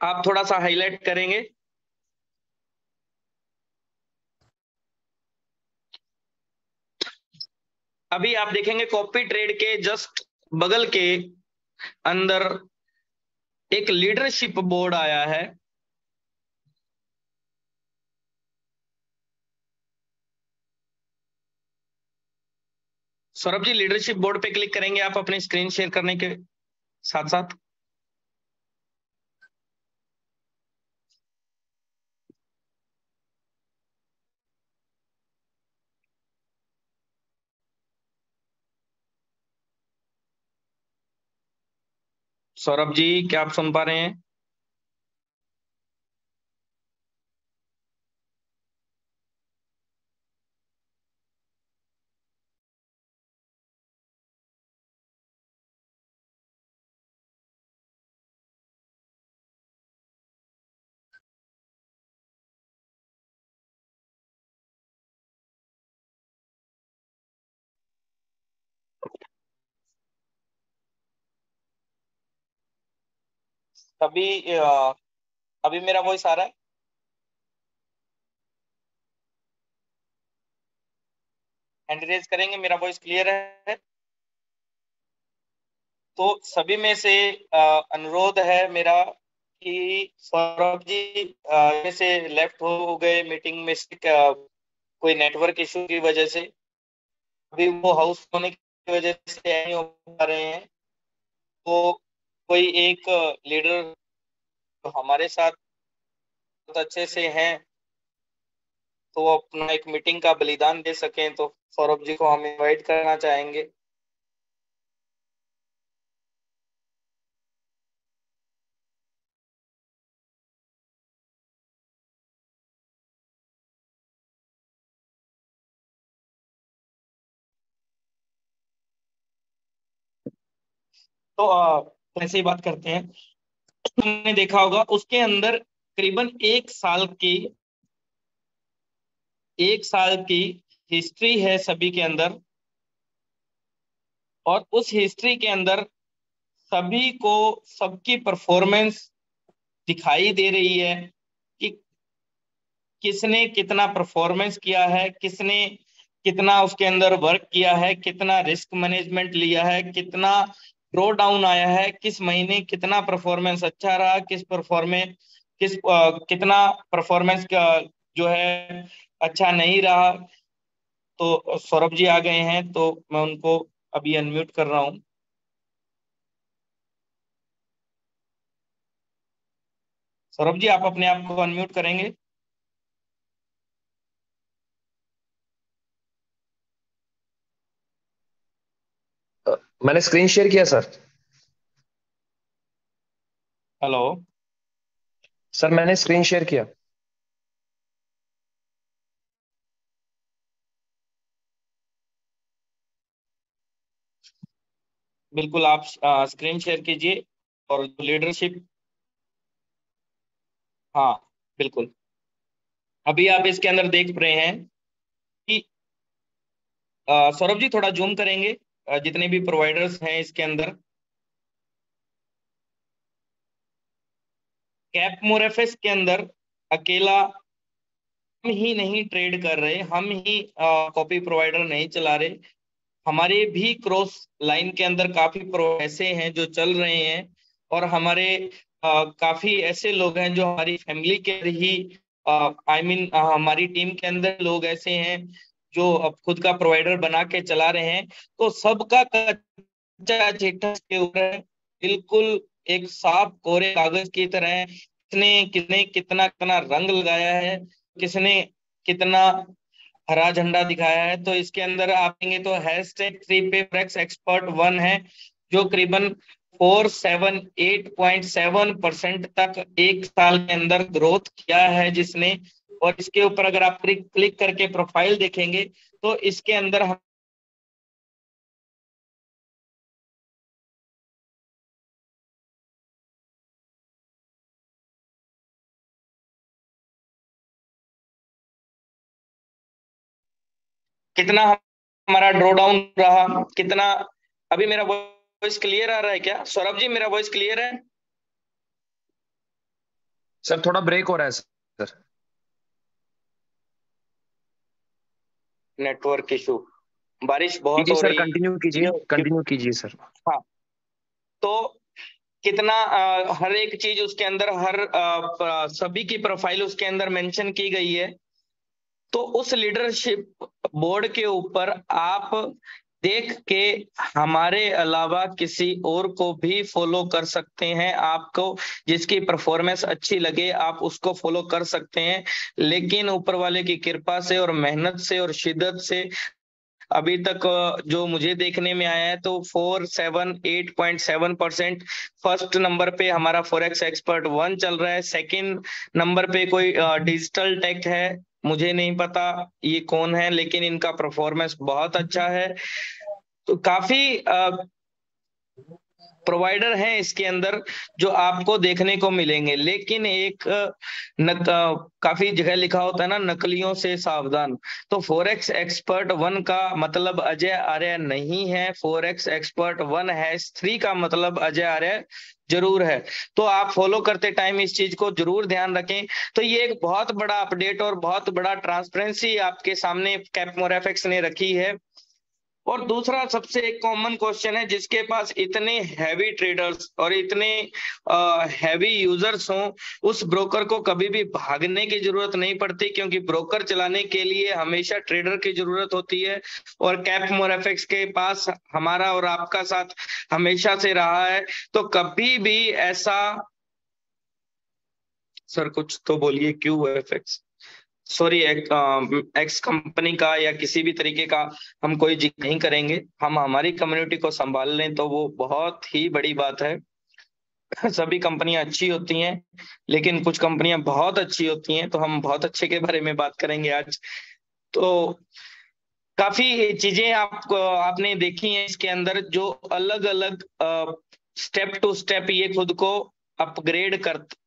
आप थोड़ा सा हाईलाइट करेंगे। अभी आप देखेंगे कॉपी ट्रेड के जस्ट बगल के अंदर एक लीडरशिप बोर्ड आया है। सौरभ जी लीडरशिप बोर्ड पे क्लिक करेंगे आप अपनी स्क्रीन शेयर करने के साथ साथ। सौरभ जी क्या आप सुन पा रहे हैं? अभी अभी मेरा वॉइस आ रहा है? हैंड रेज करेंगे, मेरा वॉइस क्लियर है? तो सभी में से अनुरोध है मेरा कि सौरभ जी में से लेफ्ट हो गए मीटिंग में से, कोई नेटवर्क इशू की वजह से अभी वो हाउस होने की वजह से नहीं हो पा रहे हैं। तो कोई एक लीडर हमारे साथ बहुत अच्छे से हैं, तो वो अपना एक मीटिंग का बलिदान दे सकें, तो सौरभ जी को हम इनवाइट करना चाहेंगे। तो ऐसे ही बात करते हैं। तुमने देखा होगा उसके अंदर करीबन 1 साल की हिस्ट्री है सभी के अंदर, और उस हिस्ट्री के अंदर सभी को सबकी परफॉर्मेंस दिखाई दे रही है कि किसने कितना परफॉर्मेंस किया है, किसने कितना उसके अंदर वर्क किया है, कितना रिस्क मैनेजमेंट लिया है, कितना ड्रॉ डाउन आया है, किस महीने कितना परफॉर्मेंस अच्छा रहा, कितना परफॉर्मेंस का जो है अच्छा नहीं रहा। तो सौरभ जी आ गए हैं, तो मैं उनको अभी अनम्यूट कर रहा हूँ। सौरभ जी आप अपने आप को अनम्यूट करेंगे? मैंने स्क्रीन शेयर किया सर। हेलो। सर मैंने स्क्रीन शेयर किया। बिल्कुल आप स्क्रीन शेयर कीजिए। और लीडरशिप, हाँ बिल्कुल, अभी आप इसके अंदर देख रहे हैं कि सौरभ जी थोड़ा जूम करेंगे, जितने भी प्रोवाइडर्स हैं इसके अंदर। कैप मोरेफेस के अंदर अकेला हम ही नहीं ट्रेड कर रहे, हम ही कॉपी प्रोवाइडर नहीं चला रहे, हमारे भी क्रॉस लाइन के अंदर काफी प्रो ऐसे हैं जो चल रहे हैं और हमारे काफी ऐसे लोग हैं जो हमारी फैमिली के ही हमारी टीम के अंदर लोग ऐसे हैं जो अब खुद का प्रोवाइडर बना के चला रहे हैं। तो सबका कच्चा चिट्ठा के ऊपर बिल्कुल एक साफ कोरे कागज की तरह है। किसने किसने कितना कितना रंग लगाया है, किसने कितना हरा झंडा दिखाया है। तो इसके अंदर आएंगे तो हैशटैग 3PForexExpert1 है, जो करीबन 478.7% तक एक साल के अंदर ग्रोथ किया है जिसने। और इसके ऊपर अगर आप क्लिक करके प्रोफाइल देखेंगे तो इसके अंदर हम कितना हमारा ड्रॉ डाउन रहा, कितना। अभी मेरा वॉइस क्लियर आ रहा है क्या सौरभ जी? मेरा वॉइस क्लियर है? सर थोड़ा ब्रेक हो रहा है सर। नेटवर्क इशू, बारिश बहुत कीजिए हो सर, रही कंटिन्यू कीजिए, है। कंटिन्यू कीजिए सर। हाँ, तो कितना हर एक चीज उसके अंदर, हर सभी की प्रोफाइल उसके अंदर मेंशन की गई है। तो उस लीडरशिप बोर्ड के ऊपर आप देख के हमारे अलावा किसी और को भी फॉलो कर सकते हैं। आपको जिसकी परफॉर्मेंस अच्छी लगे आप उसको फॉलो कर सकते हैं, लेकिन ऊपर वाले की कृपा से और मेहनत से और शिद्दत से अभी तक जो मुझे देखने में आया है तो 478.7%। फर्स्ट नंबर पे हमारा Forex Expert 1 चल रहा है। सेकंड नंबर पे कोई डिजिटल टेक है, मुझे नहीं पता ये कौन है, लेकिन इनका परफॉर्मेंस बहुत अच्छा है। तो काफी प्रोवाइडर हैं इसके अंदर जो आपको देखने को मिलेंगे, लेकिन एक काफी जगह लिखा होता है ना, नकलियों से सावधान। तो Forex Expert 1 का मतलब अजय आर्य नहीं है, Forex Expert 1 #3 का मतलब अजय आर्य जरूर है। तो आप फॉलो करते टाइम इस चीज को जरूर ध्यान रखें। तो ये एक बहुत बड़ा अपडेट और बहुत बड़ा ट्रांसपेरेंसी आपके सामने कैपमोरेफेक्स ने रखी है। और दूसरा सबसे एक कॉमन क्वेश्चन है, जिसके पास इतने हैवी ट्रेडर्स और इतने हैवी यूजर्स हों, उस ब्रोकर को कभी भी भागने की जरूरत नहीं पड़ती, क्योंकि ब्रोकर चलाने के लिए हमेशा ट्रेडर की जरूरत होती है। और कैप मोरेफेक्स के पास हमारा और आपका साथ हमेशा से रहा है। तो कभी भी ऐसा, सर कुछ तो बोलिए, Q FX, sorry, x company का या किसी भी तरीके का हम कोई जिक्र नहीं करेंगे। हम हमारी कम्युनिटी को संभाल लें तो वो बहुत ही बड़ी बात है। सभी कंपनियां अच्छी होती हैं, लेकिन कुछ कंपनियां बहुत अच्छी होती हैं, तो हम बहुत अच्छे के बारे में बात करेंगे आज। तो काफी चीजें आपने देखी हैं इसके अंदर, जो अलग अलग स्टेप टू स्टेप ये खुद को अपग्रेड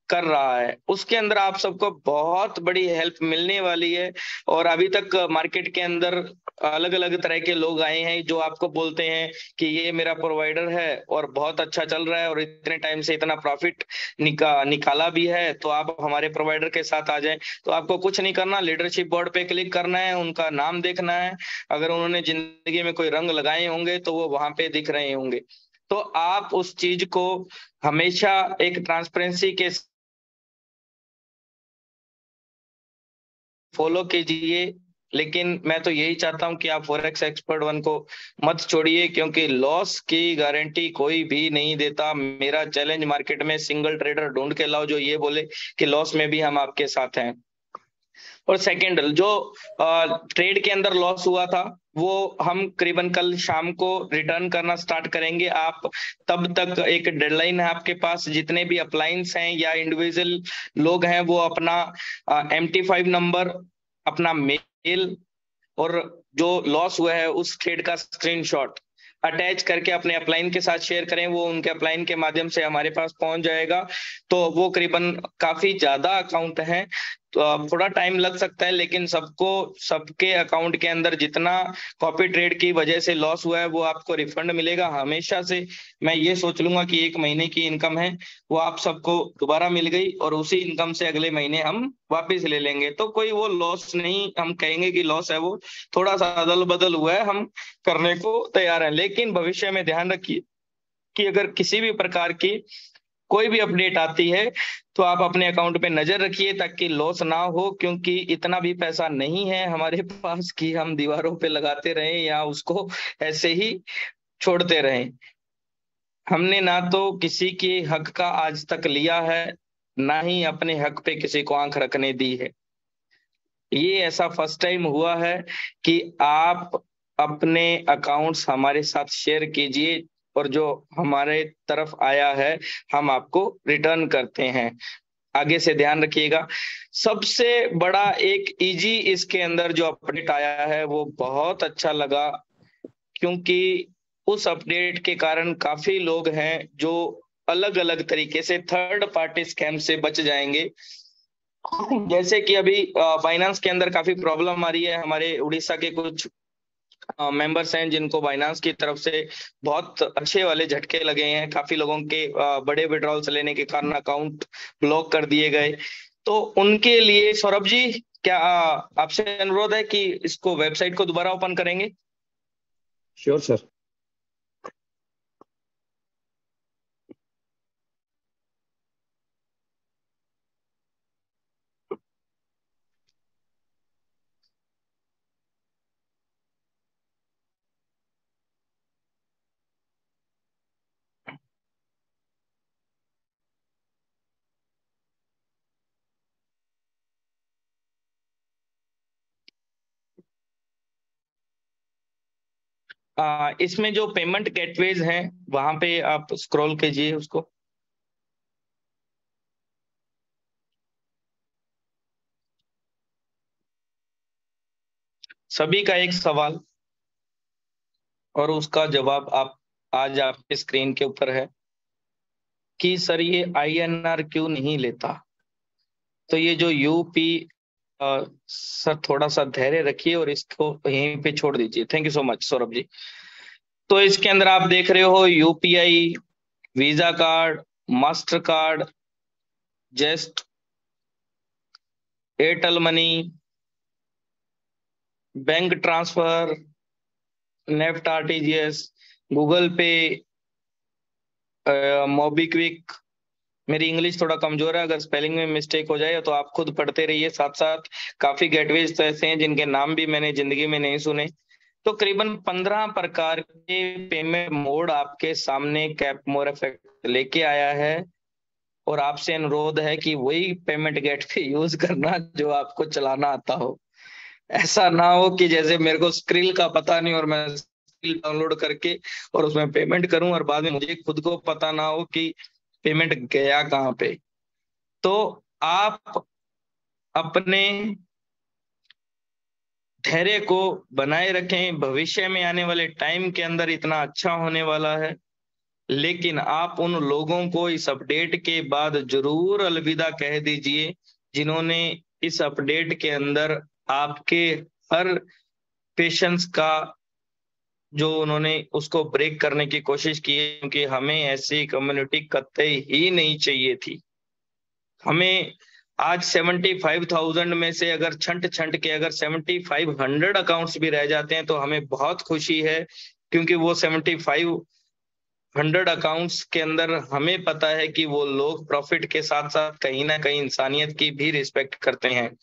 कर रहा है, उसके अंदर आप सबको बहुत बड़ी हेल्प मिलने वाली है। और अभी तक मार्केट के अंदर अलग अलग तरह के लोग आए हैं जो आपको बोलते हैं कि ये मेरा प्रोवाइडर है और बहुत अच्छा चल रहा है और इतने टाइम से इतना प्रॉफिट निकाला भी है, तो आप हमारे प्रोवाइडर के साथ आ जाएं। तो आपको कुछ नहीं करना, लीडरशिप बोर्ड पे क्लिक करना है, उनका नाम देखना है। अगर उन्होंने जिंदगी में कोई रंग लगाए होंगे तो वो वहां पे दिख रहे होंगे। तो आप उस चीज को हमेशा एक ट्रांसपेरेंसी के फॉलो कीजिए। लेकिन मैं तो यही चाहता हूं कि आप Forex Expert 1 को मत छोड़िए, क्योंकि लॉस की गारंटी कोई भी नहीं देता। मेरा चैलेंज मार्केट में सिंगल ट्रेडर ढूंढ के लाओ जो ये बोले कि लॉस में भी हम आपके साथ हैं। और सेकंड, जो ट्रेड के अंदर लॉस हुआ था वो हम करीबन कल शाम को रिटर्न करना स्टार्ट करेंगे। आप तब तक एक डेडलाइन है आपके पास, जितने भी अप्लायंस हैं या इंडिविजुअल लोग हैं वो अपना MT5 नंबर, अपना मेल और जो लॉस हुआ है उस ट्रेड का स्क्रीनशॉट अटैच करके अपने अपलाइन के साथ शेयर करें। वो उनके अपलाइन के माध्यम से हमारे पास पहुंच जाएगा। तो वो करीबन काफी ज्यादा अकाउंट हैं, तो थोड़ा टाइम लग सकता है, लेकिन सबको सबके अकाउंट के अंदर जितना कॉपी ट्रेड की वजह से लॉस हुआ है वो आपको रिफंड मिलेगा हमेशा से। मैं ये सोच लूंगा कि 1 महीने की इनकम है वो आप सबको दोबारा मिल गई और उसी इनकम से अगले महीने हम वापस ले लेंगे। तो कोई वो लॉस नहीं हम कहेंगे कि लॉस है, वो थोड़ा सा अदल बदल हुआ है, हम करने को तैयार हैं। लेकिन भविष्य में ध्यान रखिए कि अगर किसी भी प्रकार की कोई भी अपडेट आती है तो आप अपने अकाउंट पे नजर रखिए ताकि लॉस ना हो, क्योंकि इतना भी पैसा नहीं है हमारे पास कि हम दीवारों पे लगाते रहें या उसको ऐसे ही छोड़ते रहें। हमने ना तो किसी के हक का आज तक लिया है, ना ही अपने हक पे किसी को आंख रखने दी है। ये ऐसा फर्स्ट टाइम हुआ है कि आप अपने अकाउंट्स हमारे साथ शेयर कीजिए, और जो हमारे तरफ आया है हम आपको रिटर्न करते हैं। आगे से ध्यान रखिएगा। सबसे बड़ा एक इजी इसके अंदर जो अपडेट आया है वो बहुत अच्छा लगा, क्योंकि उस अपडेट के कारण काफी लोग हैं जो अलग अलग तरीके से थर्ड पार्टी स्कैम से बच जाएंगे। जैसे कि अभी बाइनांस के अंदर काफी प्रॉब्लम आ रही है। हमारे उड़ीसा के कुछ मेंबर्स हैं जिनको बाइनांस की तरफ से बहुत अच्छे वाले झटके लगे हैं। काफी लोगों के बड़े विड्रॉल्स लेने के कारण अकाउंट ब्लॉक कर दिए गए। तो उनके लिए सौरभ जी, क्या आपसे अनुरोध है कि इसको वेबसाइट को दोबारा ओपन करेंगे? Sure sir. इसमें जो पेमेंट गेटवेज हैं वहां पे आप स्क्रॉल कीजिए उसको। सभी का एक सवाल और उसका जवाब आप आज आपके स्क्रीन के ऊपर है कि सर ये INR क्यों नहीं लेता। तो ये जो यूपी, सर थोड़ा सा धैर्य रखिए और इसको यहीं पे छोड़ दीजिए। Thank you so much Saurabh ji. तो इसके अंदर आप देख रहे हो UPI, Visa card, Mastercard, Zest, Airtel Money, bank transfer, NEFT RTGS, Google Pay, MobiKwik. मेरी इंग्लिश थोड़ा कमजोर है, अगर स्पेलिंग में मिस्टेक हो जाए तो आप खुद पढ़ते रहिए साथ साथ। काफी गेटवेज तो ऐसे हैं जिनके नाम भी मैंने जिंदगी में नहीं सुने। तो करीबन 15 प्रकार के पेमेंट मोड आपके सामने कैप मोर इफेक्ट लेके आया है, और आपसे अनुरोध है कि वही पेमेंट गेटवे यूज करना जो आपको चलाना आता हो। ऐसा ना हो कि जैसे मेरे को स्क्रिल का पता नहीं और मैं स्क्रिल डाउनलोड करके और उसमें पेमेंट करूं और बाद में मुझे खुद को पता ना हो कि पेमेंट गया कहाँ पे। तो आप अपने धैर्य को बनाए रखें। भविष्य में आने वाले टाइम के अंदर इतना अच्छा होने वाला है, लेकिन आप उन लोगों को इस अपडेट के बाद जरूर अलविदा कह दीजिए जिन्होंने इस अपडेट के अंदर आपके हर पेशेंस का जो उन्होंने उसको ब्रेक करने की कोशिश की है, क्योंकि हमें ऐसी कम्युनिटी कतई ही नहीं चाहिए थी। हमें आज 75,000 में से अगर छंट छंट के अगर 7500 अकाउंट्स भी रह जाते हैं तो हमें बहुत खुशी है, क्योंकि वो 7500 अकाउंट्स के अंदर हमें पता है कि वो लोग प्रॉफिट के साथ साथ कहीं ना कहीं इंसानियत की भी रिस्पेक्ट करते हैं।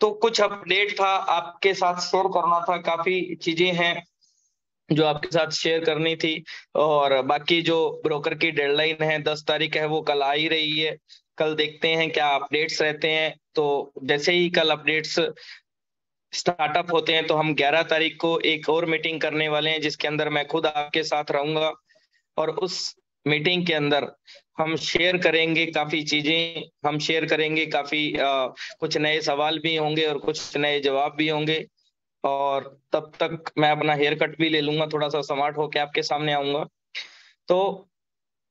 तो कुछ अपडेट था आपके साथ शेयर करना था। काफी चीजें हैं जो आपके साथ शेयर करनी थी, और बाकी जो ब्रोकर की डेडलाइन है 10 तारीख है वो कल आ ही रही है। कल देखते हैं क्या अपडेट्स रहते हैं। तो जैसे ही कल अपडेट्स स्टार्टअप होते हैं तो हम 11 तारीख को एक और मीटिंग करने वाले हैं जिसके अंदर मैं खुद आपके साथ रहूंगा, और उस मीटिंग के अंदर हम शेयर करेंगे काफी चीजें। हम शेयर करेंगे काफी कुछ नए सवाल भी होंगे और कुछ नए जवाब भी होंगे। और तब तक मैं अपना हेयर कट भी ले लूंगा, थोड़ा सा स्मार्ट होके आपके सामने आऊंगा। तो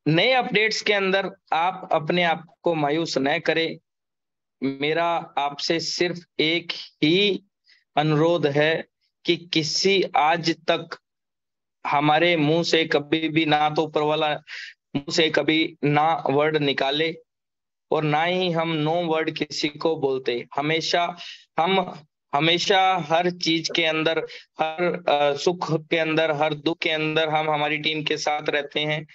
नए अपडेट्स के अंदर आप अपने आप को मायूस न करें। मेरा आपसे सिर्फ एक ही अनुरोध है कि किसी आज तक हमारे मुंह से कभी भी ना तो ऊपर वाला मुंह से कभी ना वर्ड निकाले, और ना ही हम नो वर्ड किसी को बोलते। हमेशा हम हमेशा हर चीज के अंदर, हर सुख के अंदर, हर दुख के अंदर हम हमारी टीम के साथ रहते हैं।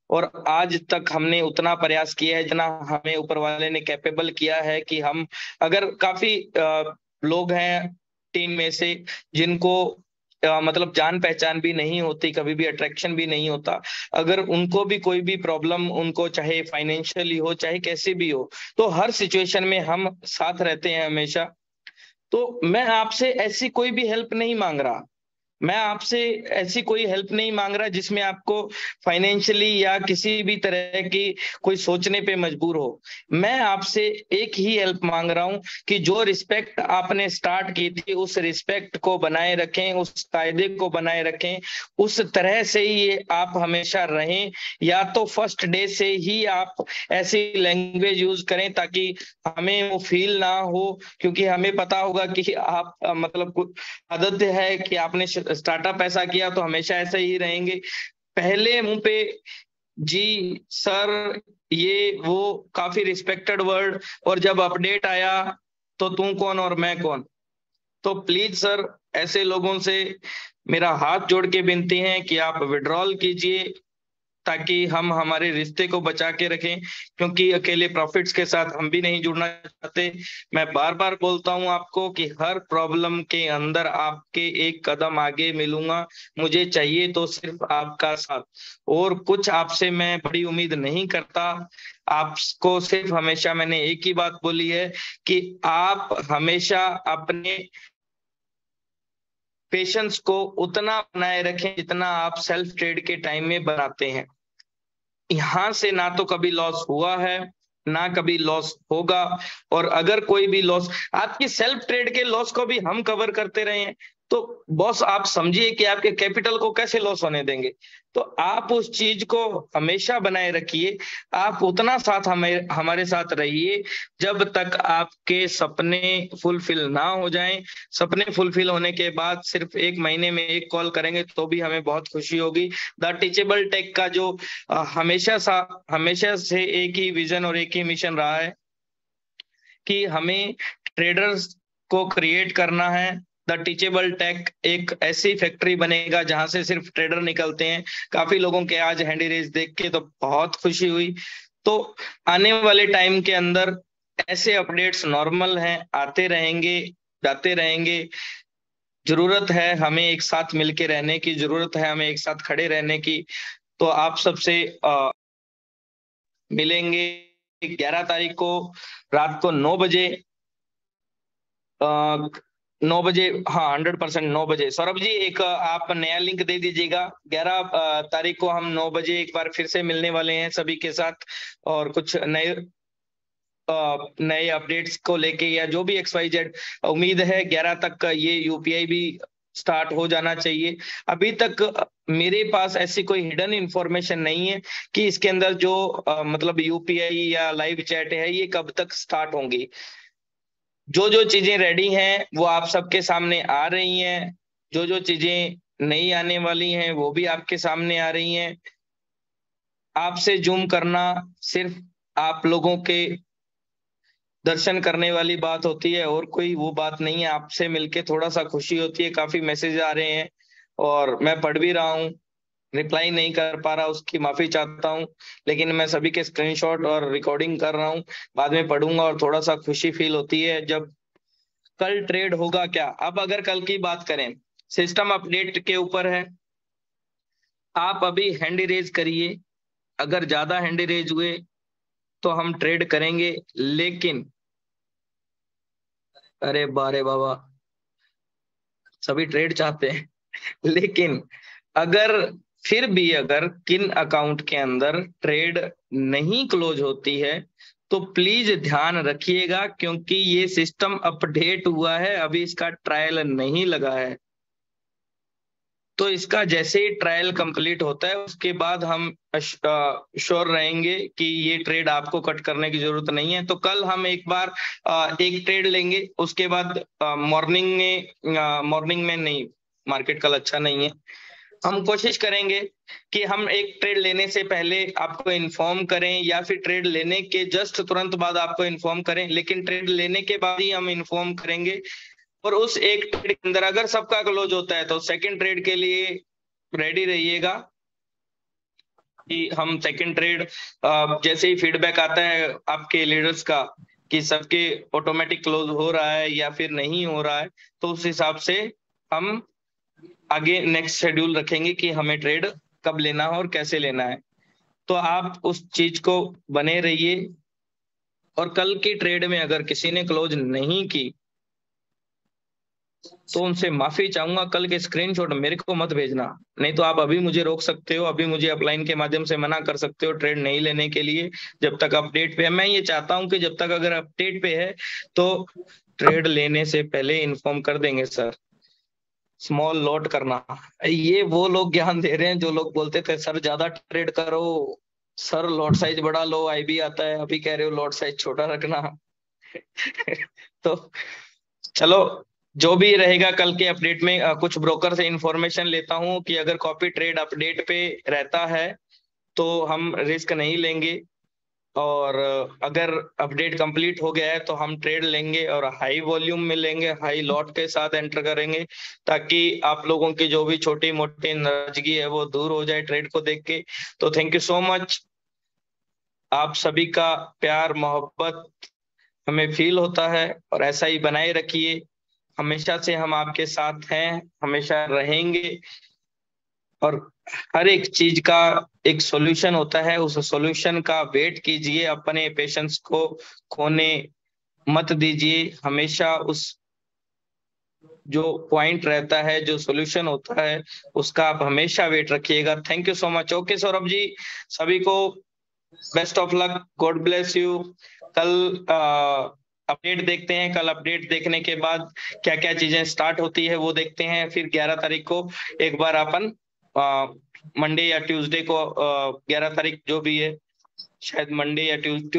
और आज तक हमने उतना प्रयास किया है जितना हमें ऊपर वाले ने कैपेबल किया है कि हम, अगर काफी लोग हैं टीम में से जिनको मतलब जान पहचान भी नहीं होती, कभी भी अट्रैक्शन भी नहीं होता, अगर उनको भी कोई भी प्रॉब्लम, उनको चाहे फाइनेंशियली हो चाहे कैसे भी हो, तो हर सिचुएशन में हम साथ रहते हैं हमेशा। तो मैं आपसे ऐसी कोई भी हेल्प नहीं मांग रहा, मैं आपसे ऐसी कोई हेल्प नहीं मांग रहा जिसमें आपको फाइनेंशियली या किसी भी तरह की कोई सोचने पे मजबूर हो। मैं आपसे एक ही हेल्प मांग रहा हूं कि जो रिस्पेक्ट आपने स्टार्ट की थी उस रिस्पेक्ट को बनाए रखें, उस कायदे को बनाए रखें, उस तरह से ही आप हमेशा रहें। या तो फर्स्ट डे से ही आप ऐसी लैंग्वेज यूज करें ताकि हमें वो फील ना हो, क्योंकि हमें पता होगा कि आप मतलब आदत है कि आपने स्टार्टअप ऐसा किया तो हमेशा ऐसे ही रहेंगे। पहले मुंह पे जी सर ये वो काफी रिस्पेक्टेड वर्ड, और जब अपडेट आया तो तू कौन और मैं कौन। तो प्लीज सर, ऐसे लोगों से मेरा हाथ जोड़ के विनती है कि आप विड्रॉल कीजिए ताकि हम हमारे रिश्ते को बचा के रखें, क्योंकि अकेले प्रॉफिट्स के साथ हम भी नहीं जुड़ना चाहते। मैं बार बार बोलता हूं आपको कि हर प्रॉब्लम के अंदर आपके एक कदम आगे मिलूंगा, मुझे चाहिए तो सिर्फ आपका साथ, और कुछ आपसे मैं बड़ी उम्मीद नहीं करता। आपको सिर्फ हमेशा मैंने एक ही बात बोली है कि आप हमेशा अपने पेशेंस को उतना बनाए रखें जितना आप सेल्फ ट्रेड के टाइम में बनाते हैं। यहां से ना तो कभी लॉस हुआ है ना कभी लॉस होगा, और अगर कोई भी लॉस, आपकी सेल्फ ट्रेड के लॉस को भी हम कवर करते रहे हैं, तो बॉस आप समझिए कि आपके कैपिटल को कैसे लॉस होने देंगे। तो आप उस चीज को हमेशा बनाए रखिए, आप उतना साथ हमें हमारे साथ रहिए जब तक आपके सपने फुलफिल ना हो जाएं। सपने फुलफिल होने के बाद सिर्फ एक महीने में एक कॉल करेंगे तो भी हमें बहुत खुशी होगी। द टीचेबल टेक का जो हमेशा से एक ही विजन और एक ही मिशन रहा है कि हमें ट्रेडर्स को क्रिएट करना है। द टीचेबल टेक एक ऐसी फैक्ट्री बनेगा जहां से सिर्फ ट्रेडर निकलते हैं। काफी लोगों के आज हैंडी रेस देख के तो बहुत खुशी हुई। तो आने वाले टाइम के अंदर ऐसे अपडेट्स नॉर्मल हैं, आते रहेंगे जाते रहेंगे। जरूरत है हमें एक साथ मिलके रहने की, जरूरत है हमें एक साथ खड़े रहने की। तो आप सबसे मिलेंगे 11 तारीख को रात को 9 बजे। 9 बजे, हाँ 100% 9 बजे। सौरभ जी एक आप नया लिंक दे दीजिएगा। 11 तारीख को हम 9 बजे एक बार फिर से मिलने वाले हैं सभी के साथ, और कुछ नए अपडेट्स को लेके या जो भी XYZ। उम्मीद है 11 तक ये यूपीआई भी स्टार्ट हो जाना चाहिए। अभी तक मेरे पास ऐसी कोई हिडन इंफॉर्मेशन नहीं है कि इसके अंदर जो मतलब यूपीआई या लाइव चैट है ये कब तक स्टार्ट होंगी। जो जो चीजें रेडी हैं वो आप सबके सामने आ रही हैं, जो जो चीजें नहीं आने वाली हैं वो भी आपके सामने आ रही हैं। आपसे जूम करना सिर्फ आप लोगों के दर्शन करने वाली बात होती है, और कोई वो बात नहीं है। आपसे मिलके थोड़ा सा खुशी होती है। काफी मैसेज आ रहे हैं और मैं पढ़ भी रहा हूँ, रिप्लाई नहीं कर पा रहा उसकी माफी चाहता हूँ, लेकिन मैं सभी के स्क्रीनशॉट और रिकॉर्डिंग कर रहा हूँ, बाद में पढ़ूंगा और थोड़ा सा खुशी फील होती है। जब कल ट्रेड होगा क्या, अब अगर कल की बात करें सिस्टम अपडेट के ऊपर है। आप अभी हैंड रेज करिए, अगर ज्यादा हैंड रेज हुए तो हम ट्रेड करेंगे, लेकिन अरे बारे बाबा सभी ट्रेड चाहते हैं लेकिन अगर फिर भी अगर किन अकाउंट के अंदर ट्रेड नहीं क्लोज होती है तो प्लीज ध्यान रखिएगा, क्योंकि ये सिस्टम अपडेट हुआ है, अभी इसका ट्रायल नहीं लगा है। तो इसका जैसे ही ट्रायल कंप्लीट होता है उसके बाद हम श्योर रहेंगे कि ये ट्रेड आपको कट करने की जरूरत नहीं है। तो कल हम एक बार एक ट्रेड लेंगे, उसके बाद मॉर्निंग में नहीं, मार्केट कल अच्छा नहीं है। हम कोशिश करेंगे कि हम एक ट्रेड लेने से पहले आपको इन्फॉर्म करें, या फिर ट्रेड लेने के जस्ट तुरंत बाद आपको इन्फॉर्म करें, लेकिन ट्रेड लेने के बाद ही हम इन्फॉर्म करेंगे। और उस एक ट्रेड के अंदर अगर सबका क्लोज होता है तो सेकंड ट्रेड के लिए रेडी रहिएगा। कि हम सेकंड ट्रेड जैसे ही फीडबैक आता है आपके लीडर्स का कि सबके ऑटोमेटिक क्लोज हो रहा है या फिर नहीं हो रहा है, तो उस हिसाब से हम आगे नेक्स्ट शेड्यूल रखेंगे कि हमें ट्रेड कब लेना है और कैसे लेना है। तो आप उस चीज को बने रहिए, और कल की ट्रेड में अगर किसी ने क्लोज नहीं की तो उनसे माफी चाहूंगा। कल के स्क्रीनशॉट मेरे को मत भेजना, नहीं तो आप अभी मुझे रोक सकते हो, अभी मुझे अपलाइन के माध्यम से मना कर सकते हो ट्रेड नहीं लेने के लिए जब तक अपडेट पे है। मैं ये चाहता हूं कि जब तक अगर अपडेट पे है तो ट्रेड लेने से पहले इन्फॉर्म कर देंगे सर। स्मॉल लॉट करना, ये वो लोग ज्ञान दे रहे हैं जो लोग बोलते थे सर ज्यादा ट्रेड करो, सर लॉट साइज बड़ा लो, आईबी आता है, अभी कह रहे हो लॉट साइज छोटा रखना। तो चलो, जो भी रहेगा कल के अपडेट में कुछ ब्रोकर से इंफॉर्मेशन लेता हूं कि अगर कॉपी ट्रेड अपडेट पे रहता है तो हम रिस्क नहीं लेंगे, और अगर अपडेट कंप्लीट हो गया है तो हम ट्रेड लेंगे और हाई वॉल्यूम में लेंगे, हाई लॉट के साथ एंटर करेंगे, ताकि आप लोगों की जो भी छोटी मोटी नाराजगी है वो दूर हो जाए ट्रेड को देख के। तो थैंक यू सो मच, आप सभी का प्यार मोहब्बत हमें फील होता है, और ऐसा ही बनाए रखिए। हमेशा से हम आपके साथ हैं, हमेशा रहेंगे, और हर एक चीज का एक सॉल्यूशन होता है, उस सॉल्यूशन का वेट कीजिए, अपने पेशेंस को खोने मत दीजिए। हमेशा उस जो पॉइंट रहता है, जो सॉल्यूशन होता है, उसका आप हमेशा वेट रखिएगा। Thank you so much. Okay Saurabh ji, सभी को best of luck, God bless you. कल अपडेट देखते हैं, कल अपडेट देखने के बाद क्या क्या चीजें स्टार्ट होती है वो देखते हैं। फिर 11 तारीख को एक बार अपन मंडे या ट्यूसडे को 11 तारीख जो भी है, शायद मंडे या ट्यूसडे